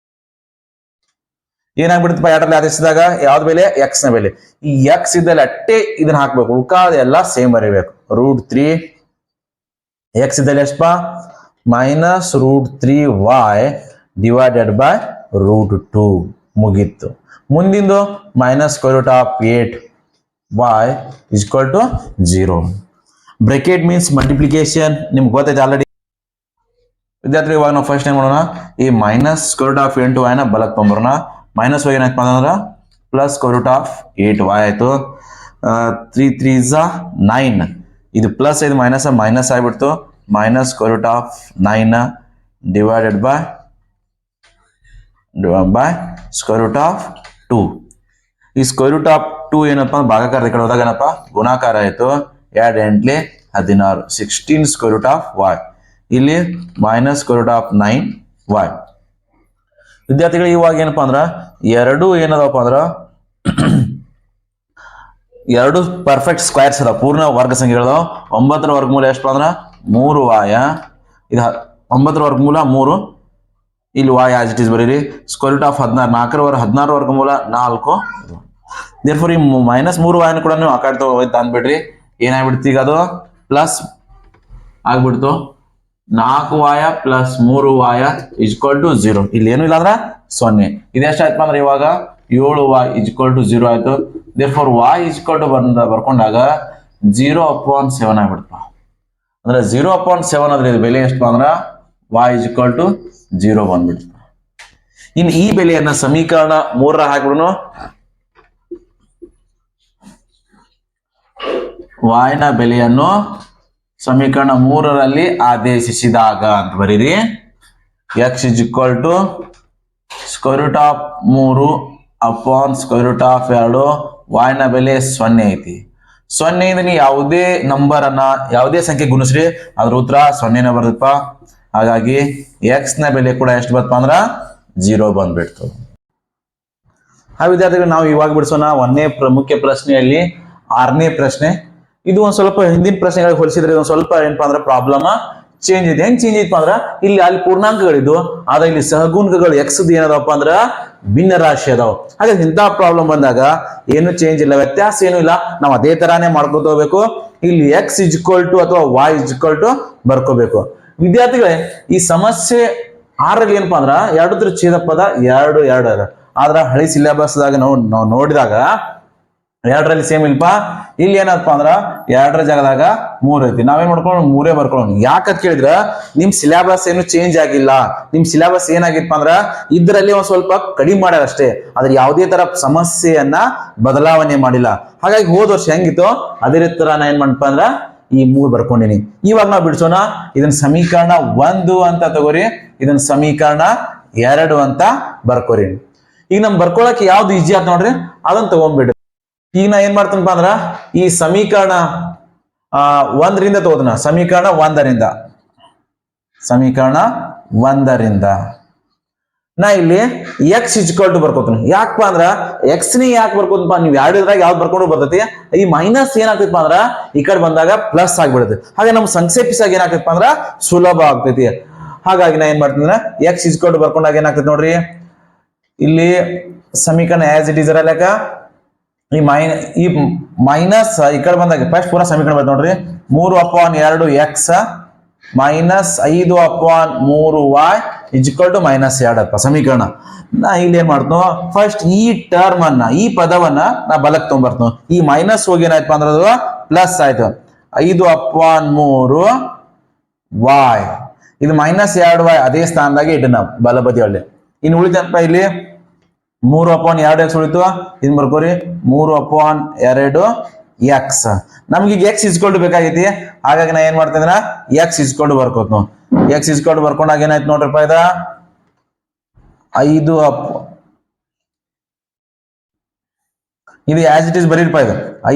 ಏನಾಗ್ಬಿಡುತ್ತಪ್ಪ, 2ರಲ್ಲಿ ಆದೇಶಿಸಿದಾಗ ಯಾವ್ದು ಬೆಲೆ, ಎಕ್ಸ್ ನ ಬೆಲೆ. ಈ ಎಕ್ಸ್ ಇದ್ದಲ್ಲಿ ಅಟ್ಟೆ ಇದನ್ನ ಹಾಕ್ಬೇಕು, ಉಳ್ಕಾದ ಎಲ್ಲ ಸೇಮ್ ಬರೀಬೇಕು. √3 ಎಕ್ಸ್ ಇದ್ದಲ್ಲಿ ಎಷ್ಟಪ್ಪ, ಮೈನಸ್ √3y ಡಿವೈಡೆಡ್ ಬೈ √2 ಮುಗೀತು. ಮುಂದಿಂದು minus square root of 8y is equal to 0. Bracket means multiplication, ನಿಮ್ಗೆ ಗೊತ್ತೈತೆ ಆಲ್ರೆಡಿ. ವಿದ್ಯಾರ್ಥಿ ಇವಾಗ ನಾವು ಫಸ್ಟ್ ಏನ್ ಮಾಡೋಣ, ಈ minus square root of 8y ನ ಬಲಕ್ ತೊಂಬರೋಣ. ಮೈನಸ್ y ಏನಾಯ್ತು ಅಂದ್ರೆ plus square root of 8y ಆಯ್ತು. 3 3s 9, ಇದು ಪ್ಲಸ್ ಇದು ಮೈನಸ್ ಮೈನಸ್ ಆಗ್ಬಿಡ್ತು. Minus square root of 9 divided by square root of 2. ಈ ಸ್ಕ್ವೇರ್ ರೂಟ್ ಆಫ್ 2 ಏನಪ್ಪ ಭಾಗಾಕಾರ ಈ ಕಡೆ ಹೋದಾಗ ಏನಪ್ಪ ಗುಣಾಕಾರ ಆಯ್ತು. 2 8 16 16 ಸ್ಕ್ವೇರ್ ರೂಟ್ ಆಫ್ y. ಇಲ್ಲಿ minus square root of 9y. ವಿದ್ಯಾರ್ಥಿಗಳು ಇವಾಗ ಏನಪ್ಪಾ ಅಂದ್ರ ಎರಡು ಏನದಪ್ಪ ಅಂದ್ರ ಎರಡು ಪರ್ಫೆಕ್ಟ್ ಸ್ಕ್ವೇರ್ಸ್ ಅದಾವ, ಪೂರ್ಣ ವರ್ಗ ಸಂಖ್ಯೆಗಳು. 9ರ ವರ್ಗಮೂಲ ಎಷ್ಟಪ್ಪ ಅಂದ್ರ 3y. ಇದು 9ರ ವರ್ಗಮೂಲ 3, ಇಲ್ಲಿ y ಆಸ್ ಇಟ್ ಇಸ್ ಬರೀರಿ. ಸ್ಕ್ವೇರ್ ರೂಟ್ ಆಫ್ 16 16ರ ವರ್ಗಮೂಲ 4. ದೇರ್ಫೋರ್ ಈ ಮೈನಸ್ 3y ಕೂಡ ನೀವು ಆ ಕಡೆ ಹೋಯ್ತು ಅಂದ್ಬಿಡ್ರಿ. ಏನಾಗ್ಬಿಡ್ತು ಈಗ, ಅದು ಪ್ಲಸ್ ಆಗ್ಬಿಡ್ತು. 4y plus 3y is equal to 0. ಇಲ್ಲಿ ಏನು ಇಲ್ಲ ಅಂದ್ರ 0. ಇದೆಷ್ಟಾಯ್ತಪ್ಪ ಅಂದ್ರೆ ಇವಾಗ 7y ಇಸ್ ಈಕ್ವಲ್ ಟು 0 ಆಯ್ತು. Therefore y is equal to ಬರ್ಕೊಂಡಾಗ 0/7 ಆಗ್ಬಿಡ್ತಪ್ಪ. ಅಂದ್ರೆ 0/7 ಅಂದ್ರೆ ಇದು ಬೆಲೆ ಎಷ್ಟಪ್ಪ ಅಂದ್ರ y ಇಸ್ ಈಕ್ವಲ್ ಟು 0 ಬಂದ್ಬಿಡ್ತಪ್ಪ. ಇನ್ನು ಈ ಬೆಲೆಯನ್ನ ಸಮೀಕರಣ 3ರ ಹಾಕ್ಬಿಡೋಣ. y ನ ಬೆಲೆಯನ್ನು ಸಮೀಕರಣ 3ರಲ್ಲಿ ಆದೇಶಿಸಿದಾಗ ಅಂತ ಬರೀರಿ. X is equal to square root of 3 upon square root of 2. y ನ ಬೆಲೆ 0 ಐತಿ. 0 ಇಂದ ನೀವು ಯಾವುದೇ ನಂಬರ್ ಅನ್ನ ಯಾವುದೇ ಸಂಖ್ಯೆ ಗುಣಿಸ್ರಿ ಅದ್ರ ಉತ್ತರ 0ನೇ ಬರ್ತಪ್ಪ. ಹಾಗಾಗಿ ಎಕ್ಸ್ ನ ಬೆಲೆ ಕೂಡ ಎಷ್ಟು ಬರ್ತಪ್ಪ ಅಂದ್ರ 0 ಬಂದ್ಬಿಡ್ತು. ಆ ವಿದ್ಯಾರ್ಥಿಗಳು ನಾವು ಇವಾಗ ಬಿಡಿಸೋಣ 1ನೇ ಮುಖ್ಯ ಪ್ರಶ್ನೆಯಲ್ಲಿ 6ನೇ ಪ್ರಶ್ನೆ. ಇದು ಒಂದ್ ಸ್ವಲ್ಪ ಹಿಂದಿನ ಪ್ರಶ್ನೆಗಳಿಗೆ ಹೋಲಿಸಿದ್ರೆ ಒಂದ್ ಸ್ವಲ್ಪ ಏನಪ್ಪಾ ಅಂದ್ರೆ ಪ್ರಾಬ್ಲಮ್ ಚೇಂಜ್ ಇದೆ. ಹೆಂಗ್ ಚೇಂಜ್ ಐತಪ್ಪ ಅಂದ್ರ ಅಲ್ಲಿ ಪೂರ್ಣಾಂಕಗಳಿದ್ದು, ಆದ್ರೆ ಇಲ್ಲಿ ಸಹಗುಣಕಗಳು ಎಕ್ಸ್ ಏನದಪ್ಪ ಅಂದ್ರ ಭಿನ್ನ ರಾಶಿ ಅದಾವ. ಹಾಗಾಗಿ ಇಂಥ ಪ್ರಾಬ್ಲಮ್ ಬಂದಾಗ ಏನು ಚೇಂಜ್ ಇಲ್ಲ, ವ್ಯತ್ಯಾಸ ಏನು ಇಲ್ಲ, ನಾವು ಅದೇ ತರಾನೇ ಮಾಡ್ಕೊತ ಹೋಗ್ಬೇಕು. ಇಲ್ಲಿ ಎಕ್ಸ್ ಇಸ್ ಈಕ್ವಲ್ ಟು ಅಥವಾ y ಇಸ್ ಈಕ್ವಲ್ ಟು ಬರ್ಕೋಬೇಕು. ವಿದ್ಯಾರ್ಥಿಗಳೇ ಈ ಸಮಸ್ಯೆ 6ರಲ್ಲಿ ಏನಪ್ಪಾ ಅಂದ್ರ 2ರ ಛೇದ ಪದ 2 2 ಅದ. ಆದ್ರ ಹಳಿ ಸಿಲೆಬಸ್ ದಾಗ ನಾವು ನೋಡಿದಾಗ ಎರಡರಲ್ಲಿ ಸೇಮ್ ಇಲ್ಪ. ಇಲ್ಲಿ ಏನಪ್ಪ ಅಂದ್ರ ಎರಡರ ಜಾಗದಾಗ 3 ಐತಿ. ನಾವೇನ್ ಮಾಡ್ಕೊಳ್ಳೋಣ, 3 ಬರ್ಕೊಳ್ಳೋಣ. ಯಾಕಂತ ಕೇಳಿದ್ರ ನಿಮ್ ಸಿಲೆಬಸ್ ಏನು ಚೇಂಜ್ ಆಗಿಲ್ಲ. ನಿಮ್ ಸಿಲೆಬಸ್ ಏನಾಗಿತ್ತಪ್ಪ ಅಂದ್ರ ಇದ್ರಲ್ಲಿ ಒಂದ್ ಸ್ವಲ್ಪ ಕಡಿಮೆ ಮಾಡ್ಯಾರ ಅಷ್ಟೇ, ಆದ್ರೆ ಯಾವುದೇ ತರ ಸಮಸ್ಯೆಯನ್ನ ಬದಲಾವಣೆ ಮಾಡಿಲ್ಲ. ಹಾಗಾಗಿ ಹೋದ ವರ್ಷ ಹೆಂಗಿತ್ತು ಅದೇ ತರ ನಾ ಏನ್ ಮಾಡಪ್ಪ ಅಂದ್ರ ಈ 3 ಬರ್ಕೊಂಡಿನಿ. ಇವಾಗ ನಾವು ಬಿಡ್ಸೋಣ. ಇದನ್ನ ಸಮೀಕರಣ 1 ಅಂತ ತಗೋರಿ, ಇದನ್ನ ಸಮೀಕರಣ 2 ಅಂತ ಬರ್ಕೋರಿ. ಈಗ ನಮ್ ಬರ್ಕೊಳಕ್ ಯಾವ್ದು ಈಜಿ ಆತ್ ನೋಡ್ರಿ, ಅದನ್ನ ತಗೊಂಡ್ಬಿಡ್ರಿ. ಈಗ ನಾ ಏನ್ ಮಾಡ್ತೀನಪ್ಪ ಅಂದ್ರ ಈ ಸಮೀಕರಣ 1ರಿಂದ ತಗೋದನ. ಸಮೀಕರಣ 1ರಿಂದ ನಾ ಇಲ್ಲಿ ಎಕ್ಸ್ ಇಜ್ಕಲ್ ಟು ಬರ್ಕೋತೀನಿ. ಯಾಕಪ್ಪ ಅಂದ್ರ ಎಕ್ಸ್ ನೇ ಯಾಕೆ ಬರ್ಕೋತಪ್ಪ, ನೀವು ಎರಡರಾಗ ಯಾವ್ದು ಬರ್ಕೊಂಡು ಬರ್ತೈತಿ, ಈ ಮೈನಸ್ ಏನಾಗ್ತೈತಪ್ಪ ಅಂದ್ರ ಈ ಕಡೆ ಬಂದಾಗ ಪ್ಲಸ್ ಆಗ್ಬಿಡುತ್ತೆ. ಹಾಗೆ ನಮ್ ಸಂಕ್ಷೇಪಿಸಾಗ ಏನಾಗ್ತೈತಪ್ಪ ಅಂದ್ರ ಸುಲಭ ಆಗ್ತೈತಿ. ಹಾಗಾಗಿ ನಾ ಏನ್ ಮಾಡ್ತೀನಿ ಅಂದ್ರೆ ಎಕ್ಸ್ ಇಜ್ಕಲ್ ಟು ಬರ್ಕೊಂಡಾಗ ಏನಾಗ್ತೈತಿ ನೋಡ್ರಿ, ಇಲ್ಲಿ ಸಮೀಕರಣ ಆಸ್ ಇಟ್ ಈಸ್ ಇರಲ್ಯಾಕ ಈ ಮೈನಸ್ ಈ ಕಡೆ ಬಂದಾಗ ಫಸ್ಟ್ ಪೂರ ಸಮೀಕರಣ ಬರ್ತದೆ ನೋಡ್ರಿ. 3/2 X minus 5/3y equal to -2 ಅಪ್ಪ ಸಮೀಕರಣ. ನಾ ಇಲ್ಲಿ ಏನ್ ಮಾಡ್ತನೋ, ಫಸ್ಟ್ ಈ ಟರ್ಮ್ ಅನ್ನ, ಈ ಪದವನ್ನ ನಾ ಬಲಕ್ ತಗೊಂಡ್ಬರ್ತನೋ. ಈ ಮೈನಸ್ ಹೋಗಿ ಏನಾಯ್ತಪ್ಪ ಅಂದ್ರೆ ಅದು ಪ್ಲಸ್ ಆಯ್ತು. 5/3y ಇದು -2y ಅದೇ ಸ್ಥಾನದಾಗ ಇಟ್ಟು ನಾವು ಬಲಬದಿ ಒಳ್ಳೆ. ಇನ್ನು ಉಳಿತಪ್ಪ ಇಲ್ಲಿ 3/2x ಉಳಿತು. ಇದ್ ಬರ್ಕೋರಿ 3/2 ಎಕ್ಸ್. ನಮ್ಗೆ ಈಗ ಎಕ್ಸ್ ಇಸ್ಕೊಂಡು ಬೇಕಾಗೈತಿ. ಹಾಗಾಗಿ ನಾ ಏನ್ ಮಾಡ್ತಿದ್ರ ಎಕ್ಸ್ ಇಸ್ಕೊಂಡು ಬರ್ಕೋತ್ ನಾವು. ಎಕ್ಸ್ ಇಸ್ಕೊಂಡು ಬರ್ಕೊಂಡಾಗ ಏನಾಯ್ತು ನೋಡ್ರಪ್ಪ, ಇದ 5 ಇದು ಆಸ್ ಇಟ್ ಇಸ್ ಬರೀಪ್ಪ.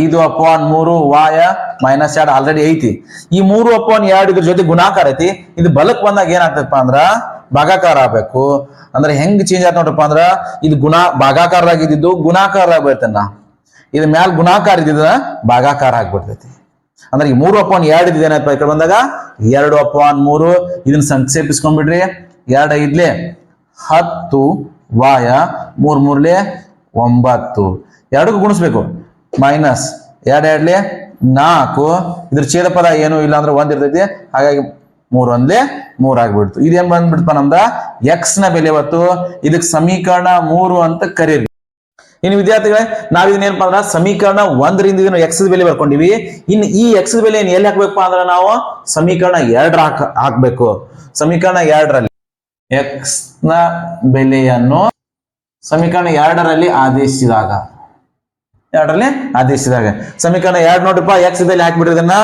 ಇದು 5/3y -2 ಆಲ್ರೆಡಿ ಐತಿ. ಈ 3/2 ಇದ್ರ ಜೊತೆ ಗುಣಾಕಾರ ಐತಿ. ಇದು ಬಲಕ್ ಬಂದಾಗ ಏನಾಗ್ತದಪ್ಪ ಅಂದ್ರ ಭಾಗಾಕಾರ ಆಗ್ಬೇಕು. ಅಂದ್ರೆ ಹೆಂಗ್ ಚೇಂಜ್ ಆಯ್ತು ನೋಡ್ರಪ್ಪ ಅಂದ್ರ ಇದು ಭಾಗಾಕಾರದಾಗಿದ್ದು ಗುಣಾಕಾರ ಆಗ್ಬಿಡ್ತೇನ. ಇದು ಮ್ಯಾಲ ಗುಣಾಕಾರ ಇದ್ದಿದ್ರ ಭಾಗಾಕಾರ ಆಗ್ಬಿಡ್ತೈತಿ. ಅಂದ್ರೆ ಈ 3/2 ಇದ್ ಏನಪ್ಪ ಈ ಕಡೆ ಬಂದಾಗ 2/3. ಇದನ್ನ ಸಂಕ್ಷೇಪಿಸ್ಕೊಂಡ್ಬಿಡ್ರಿ. 2 5 10y 3 3 9 2 ಗುಣಿಸ್ಬೇಕು. ಮೈನಸ್ 2 2 4. ಇದ್ರ ಛೇದ ಪದ ಏನು ಇಲ್ಲ ಅಂದ್ರೆ 1 ಇರ್ತೈತಿ. ಹಾಗಾಗಿ 3 1 3 ಆಗ್ಬಿಡ್ತು. ಇದೇನ್ ಬಂದ್ಬಿಡ್ತಪ್ಪ ನಮ್ದ ಎಕ್ಸ್ ನ ಬೆಲೆ ಇವತ್ತು. ಇದಕ್ ಸಮೀಕರಣ 3 ಅಂತ ಕರೀರಿ. ಇನ್ನು ವಿದ್ಯಾರ್ಥಿಗಳೇ, ನಾವ್ ಇದನ್ನೇನಪ್ಪ ಅಂದ್ರ ಸಮೀಕರಣ 1ರಿಂದ ಇದನ್ನ ಎಕ್ಸ್ ಬೆಲೆ ಬರ್ಕೊಂಡಿವಿ. ಇನ್ನು ಈ ಎಕ್ಸ್ ಬೆಲೆ ಎಲ್ಲಿ ಹಾಕ್ಬೇಕಪ್ಪ ಅಂದ್ರ ನಾವು ಸಮೀಕರಣ 2 ಹಾಕ್ಬೇಕು. ಸಮೀಕರಣ 2ರಲ್ಲಿ ಎಕ್ಸ್ ನ ಬೆಲೆಯನ್ನು ಸಮೀಕರಣ 2ರಲ್ಲಿ ಆದೇಶಿಸಿದಾಗ ಸಮೀಕರಣ 2 ನೋಡ್ರಪ್ಪ, ಎಕ್ಸ್ ಬೆಲೆ ಹಾಕ್ಬಿಡ್ರಿ. ಇದನ್ನ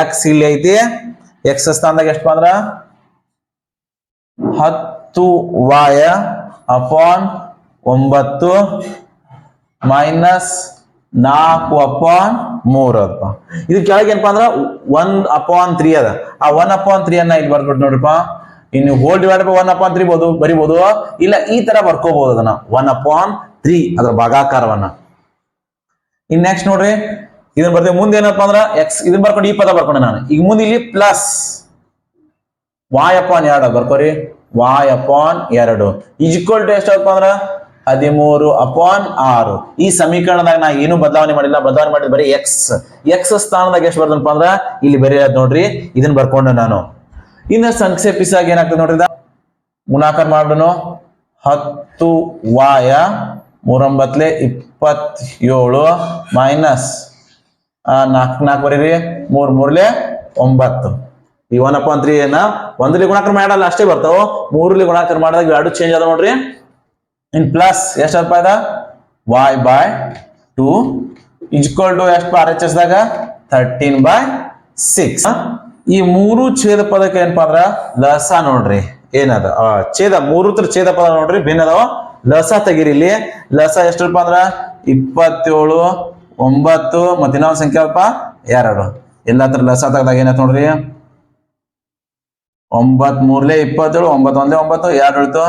ಎಕ್ಸ್ ಇಲ್ಲಿ ಐತಿ. ಎಕ್ಸ್ ಸ್ಥಾನದಾಗ ಎಷ್ಟಪ್ಪ ಅಂದ್ರ 10y ಅಪಾನ್ 9 -4/3 ಅದಪ್ಪ. ಇದು ಕೆಳಗೆ ಏನಪ್ಪಾ ಅಂದ್ರ 1/3 ಅದ. ಆ 1/3 ಅನ್ನ ಇಲ್ಲಿ ಬರ್ಕೊಟ್ಟು ನೋಡ್ರಪ್ಪ. ಇನ್ನು ಹೋಲ್ ಡಿವೈಡ್ ಬೈ 1/3 ಬರಿಬಹುದು, ಇಲ್ಲ ಈ ತರ ಬರ್ಕೋಬಹುದು ಅದನ್ನ 1/3 ಅದರ ಭಾಗಾಕಾರವನ್ನ. ಇನ್ ನೆಕ್ಸ್ಟ್ ನೋಡ್ರಿ, ಇದನ್ನ ಬರ್ತೀವಿ. ಮುಂದೆ ಏನಪ್ಪಾ ಅಂದ್ರ ಎಕ್ಸ್ ಇದನ್ನ ಬರ್ಕೊಂಡು ಈ ಪದ ಬರ್ಕೊಂಡೆ ನಾನು. ಈಗ ಮುಂದೆ ಇಲ್ಲಿ plus y/2 ಬರ್ಕೋರಿ. y/2 equal to ಎಷ್ಟಪ್ಪ ಅಂದ್ರ 13/6. ಈ ಸಮೀಕರಣದಾಗ ನಾ ಏನು ಬದಲಾವಣೆ ಮಾಡಿಲ್ಲ. ಬದಲಾವಣೆ ಮಾಡಿದ್ರೆ ಬರೀ ಎಕ್ಸ್ ಸ್ಥಾನದಾಗ ಎಷ್ಟು ಬರ್ದನಪ್ಪ ಅಂದ್ರ ಇಲ್ಲಿ ಬರೆಯೋದು ನೋಡ್ರಿ. ಇದನ್ನ ಬರ್ಕೊಂಡು ನಾನು ಇನ್ನ ಸಂಕ್ಷೇಪಿಸಾಗ ಏನಾಗ್ತದೆ ನೋಡ್ರಿ, ಗುಣಾಕಾರ ಮಾಡೋಣ. 10y 3 9 27 ಮೈನಸ್ 4 4 ಬರೀರಿ 3 3 9. ಈ 1/3 ಏನ 1ರಲ್ಲಿ ಗುಣಾಕಾರ ಮಾಡಲ್ಲ, ಅಷ್ಟೇ ಬರ್ತಾವ. 3ರಲ್ಲಿ ಗುಣಾಕಾರ ಮಾಡಿದಾಗ 2 ಚೇಂಜ್ ಅದ ನೋಡ್ರಿ. ಇನ್ ಪ್ಲಸ್ ಎಷ್ಟಪ್ಪ ಇದ y/2 ಈಕ್ವಲ್ ಟು ಎಷ್ಟು RHS ದಾಗ 13/6. ಈ 3 ಛೇದ ಪದಕ್ಕೆ ಏನಪ್ಪಾ ಅಂದ್ರ ಲಸ ನೋಡ್ರಿ ಏನದ ಛೇದ 3 ಛೇದ ಪದ ನೋಡ್ರಿ ಭಿನ್ನ ಅದಾವ. ಲಸ ತೆಗಿರಿ. ಇಲ್ಲಿ ಲಸ ಎಷ್ಟಪ್ಪ ಅಂದ್ರ 27 9 ಮತ್ತೆ ಇನ್ನೊಂದು ಸಂಖ್ಯೆ ಅಲ್ಪ 2. ಎಲ್ಲ ತರ ಲಸ ತೆಗ್ದಾಗ ಏನಾಯ್ತು ನೋಡ್ರಿ, 9 3 27 9 1 9 2 ಉಳಿತು.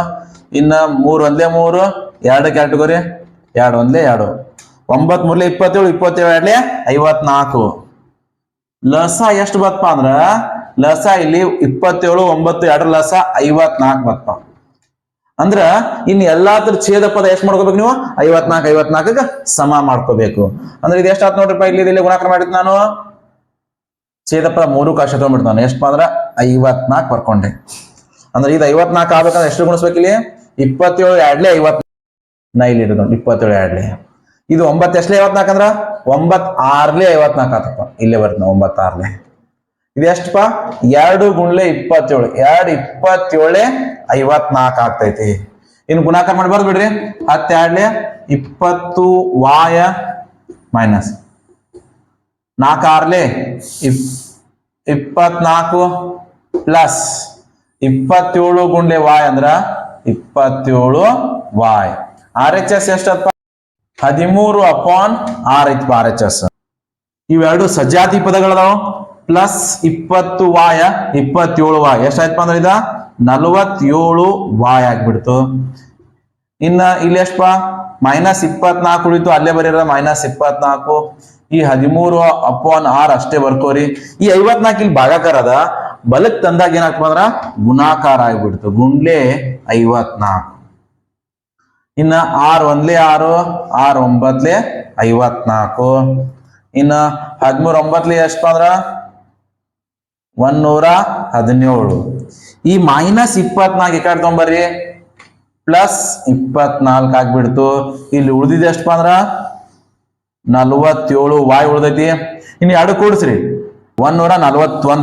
ಇನ್ನ 3 1 3 2 ಕ್ಯಾಟಗರಿ 2 1 2 9 3 27 27 54. ಲಸ ಎಷ್ಟು ಬತ್ತಪ್ಪ ಅಂದ್ರ ಲಸ ಇಲ್ಲಿ 27 9 2 ಲಸ 54 ಬತ್ತಪ್ಪ. ಅಂದ್ರ ಇನ್ನು ಎಲ್ಲಾ ತರ ಛೇದ ಪದ ಎಷ್ಟು ಮಾಡ್ಕೋಬೇಕು ನೀವು 54 54ಗ ಸಮ ಮಾಡ್ಕೋಬೇಕು. ಅಂದ್ರೆ ಇದು ಎಷ್ಟು ಆತ್ ನೋಡ್ರಿಪ್ಪ. ಇಲ್ಲಿ ಗುಣಾಕಾರ ಮಾಡಿದ್ ನಾನು ಛೇದ ಪದ 3 ಕಾಶ ತಗೊಂಡ್ಬಿಡ್ತು ನಾನು. ಎಷ್ಟಪ್ಪ ಅಂದ್ರ 54 ಬರ್ಕೊಂಡೆ. ಅಂದ್ರೆ ಇದು 54 ಆಗ್ಬೇಕಂದ್ರೆ ಎಷ್ಟು ಗುಣಿಸ್ಬೇಕು ಇಲ್ಲಿ 27 2 54. ನಾ ಇಲ್ಲಿ ಇರೋದು 27 2. ಇದು 9 ಎಷ್ಟಲೇ 54 ಅಂದ್ರ 9 6ಲೇ 54 ಆತಪ್ಪ. ಇಲ್ಲೇ ಬರ್ತದೆ 9 6ಲೇ. ಇದು ಎಷ್ಟಪ್ಪ 2 ಗುಣ್ಲೆ 27. 2 27 54 ಆಗ್ತೈತಿ. ಇನ್ನು ಗುಣಾಕಾರ ಮಾಡಿ ಬರ್ದು ಬಿಡ್ರಿ. 10 2 20 ವಾಯ ಮೈನಸ್ 4 6 24 ಪ್ಲಸ್ 27 ಗುಂಡ್ಲೆ ವಾಯ್ ಅಂದ್ರ 27 ವಾಯ್. ಆರ್ ಎಚ್ ಎಸ್ ಎಷ್ಟಪ್ಪ 13/6 ಐತಿ ಆರ್ ಎಚ್ ಎಸ್. ಇವೆರಡು ಸಜಾತಿ ಪದಗಳದಾವ. ಪ್ಲಸ್ 20 ವಾಯ 27 ವಾಯ್ ಎಷ್ಟಾಯ್ತಪ್ಪ ಅಂದ್ರೆ ಇದ 47 ವಾಯ್ ಆಗ್ಬಿಡ್ತು. ಇನ್ನ ಇಲ್ಲಿ ಎಷ್ಟಪ್ಪ -24 ಉಳಿತು, ಅಲ್ಲೇ ಬರೀರ -24. ಈ 13/6 ಅಷ್ಟೇ ಬರ್ಕೋರಿ. ಈ 54 ಇಲ್ಲಿ ಭಾಗಾಕಾರ ಅದ, ಬಲಕ್ ತಂದಾಗ ಏನಾಗ್ತದ ಅಂದ್ರ ಗುಣಾಕಾರ ಆಗ್ಬಿಡ್ತು. ಗುಂಡ್ಲೆ 54. ಇನ್ನ 6 1 6 6 9 54. ಇನ್ನ 13 9 ಎಷ್ಟಪ್ಪ ಅಂದ್ರ 117. ಈ -24 ಈ ಕಡೆ ತಗೊಂಬರ್ರಿ, ಪ್ಲಸ್ 24 ಆಗ್ಬಿಡ್ತು. ಇಲ್ಲಿ ಉಳಿದಿದೆ ಎಷ್ಟಪ್ಪ ಅಂದ್ರ 47 ವಾಯ್ ಉಳ್ದೈತಿ. ಇನ್ನು 2 ಕೂಡಿಸ್ರಿ 141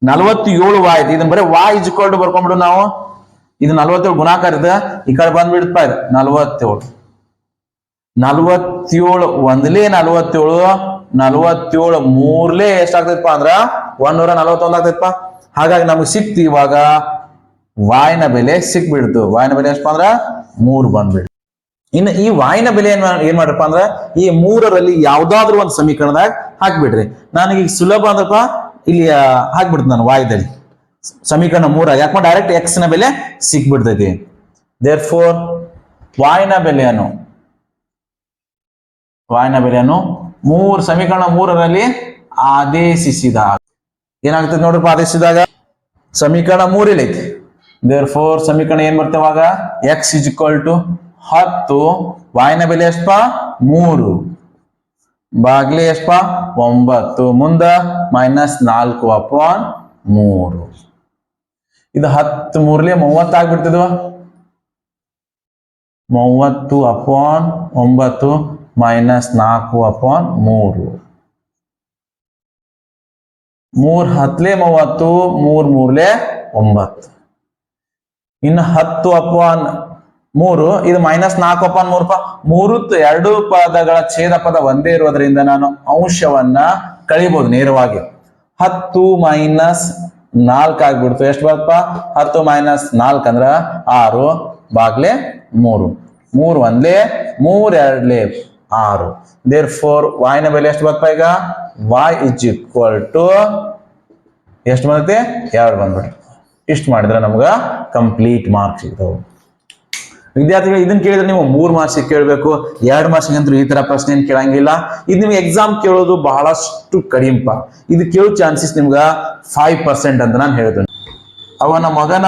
47 ವಾಯ್ ಐತಿ. ಇದನ್ನ ಬರೀ ವಾಯ್ ಇಜ್ಕೊಲ್ಟು ಬರ್ಕೊಂಡ್ಬಿಡು ನಾವು. ಇದು 47 ಗುಣಾಕಾರ ಇದೆ, ಈ ಕಡೆ ಬಂದ್ಬಿಡ್ತಪ್ಪ. ಇದು 47 1ಲೇ 47 47 3ಲೇ ಎಷ್ಟಾಗ್ತೈತಪ್ಪ ಅಂದ್ರ 141 ಆಗ್ತೈತಪ್ಪ. ಹಾಗಾಗಿ ನಮ್ಗೆ ಸಿಕ್ತಿ ಇವಾಗ ವಾಯ್ನ ಬೆಲೆ ಸಿಕ್ಬಿಡ್ತು. ವಾಯ್ನ ಬೆಲೆ ಎಷ್ಟಪ್ಪ ಅಂದ್ರ 3 ಬಂದ್ಬಿಡ್ತು. ಇನ್ನು ಈ ವಾಯ್ನ ಬೆಲೆ ಏನ್ ಮಾಡ್ರಪ್ಪ ಅಂದ್ರ ಈ 3ರಲ್ಲಿ ಯಾವ್ದಾದ್ರು ಒಂದು ಸಮೀಕರಣದಾಗ ಹಾಕ್ಬಿಡ್ರಿ. ನನಗೆ ಈಗ ಸುಲಭ ಅಂದ್ರಪ್ಪ ಇಲ್ಲಿ ಹಾಕ್ಬಿಡ್ತು ನಾನು ವಾಯ್ದಲ್ಲಿ ಸಮೀಕರಣ 3. ಯಾಕಂದ್ರೆ ಡೈರೆಕ್ಟ್ ಎಕ್ಸ್ ನ ಬೆಲೆ ಸಿಕ್ಬಿಡ್ತೈತಿ. ದೇರ್ ಫೋರ್ ವಾಯ್ನ ಬೆಲೆಯನ್ನು 3 ಸಮೀಕರಣ 3ರಲ್ಲಿ ಆದೇಶಿಸಿದಾಗ ಏನಾಗ್ತದೆ ನೋಡ್ರಪ್ಪ. ಆದೇಶಿಸಿದಾಗ ಸಮೀಕರಣ 3 ಇಲ್ಲಿ ಐತಿ. ದೇರ್ ಫೋರ್ ಸಮೀಕರಣ ಏನ್ ಬರ್ತೇವಾಗ ಎಕ್ಸ್ ಇಸ್ ಈಕ್ವಲ್ ಟು 10 ವಾಯ್ನ ಬೆಲೆ ಎಷ್ಟಪ್ಪ 3 ಬಾಗ್ಲಿ ಎಷ್ಟಪ್ಪ 9 ಮುಂದ -4/3. ಇದು 10 3ಲೇ 30 ಆಗ್ಬಿಡ್ತದ. 30/9 -4/3. 3 10ಲೇ 30 3 3ಲೇ 9. ಇನ್ನು 10/3 ಇದು -4/3. 2 ಪದಗಳ ಛೇದ ಪದ ಒಂದೇ ಇರೋದ್ರಿಂದ ನಾನು ಅಂಶವನ್ನ ಕಳಿಬಹುದು ನೇರವಾಗಿ. 10 -4 ಆಗ್ಬಿಡ್ತು. ಎಷ್ಟು ಬರ್ತಪ್ಪ 10 -4 ಅಂದ್ರ 6 ಬಾಗ್ಲೆ 3 3 1ಲೇ 3 2ಲೇ 6. ದೇರ್ ಫೋರ್ ವಾಯ್ನ ಬೆಲೆ ಎಷ್ಟು ಬರ್ತಪ್ಪ ಈಗ y ಇಸ್ ಈಕ್ವಲ್ ಟು ಎಷ್ಟು ಬಂದೈತಿ 2 ಬಂದ್ಬಿಟ್ಟು. ಇಷ್ಟು ಮಾಡಿದ್ರೆ ನಮ್ಗ ಕಂಪ್ಲೀಟ್ ಮಾರ್ಕ್ಸ್ ಸಿಗ್ತಾವ. ವಿದ್ಯಾರ್ಥಿಗಳು ಇದನ್ನ ಕೇಳಿದ್ರೆ ನೀವು 3 ಮಾರ್ಕ್ಸ್ ಕೇಳಬೇಕು. 2 ಮಾರ್ಕ್ಸ್ ಅಂತೂ ಈ ತರ ಪ್ರಶ್ನೆ ಏನ್ ಕೇಳಂಗಿಲ್ಲ. ಇದು ನಿಮ್ಗೆ ಎಕ್ಸಾಮ್ ಕೇಳೋದು ಬಹಳಷ್ಟು ಕಡಿಮೆಪ. ಇದು ಕೇಳೋ ಚಾನ್ಸಸ್ ನಿಮ್ಗ 5% ಅಂತ ನಾನು ಹೇಳ್ತೇನೆ. ಅವನ ಮಗನ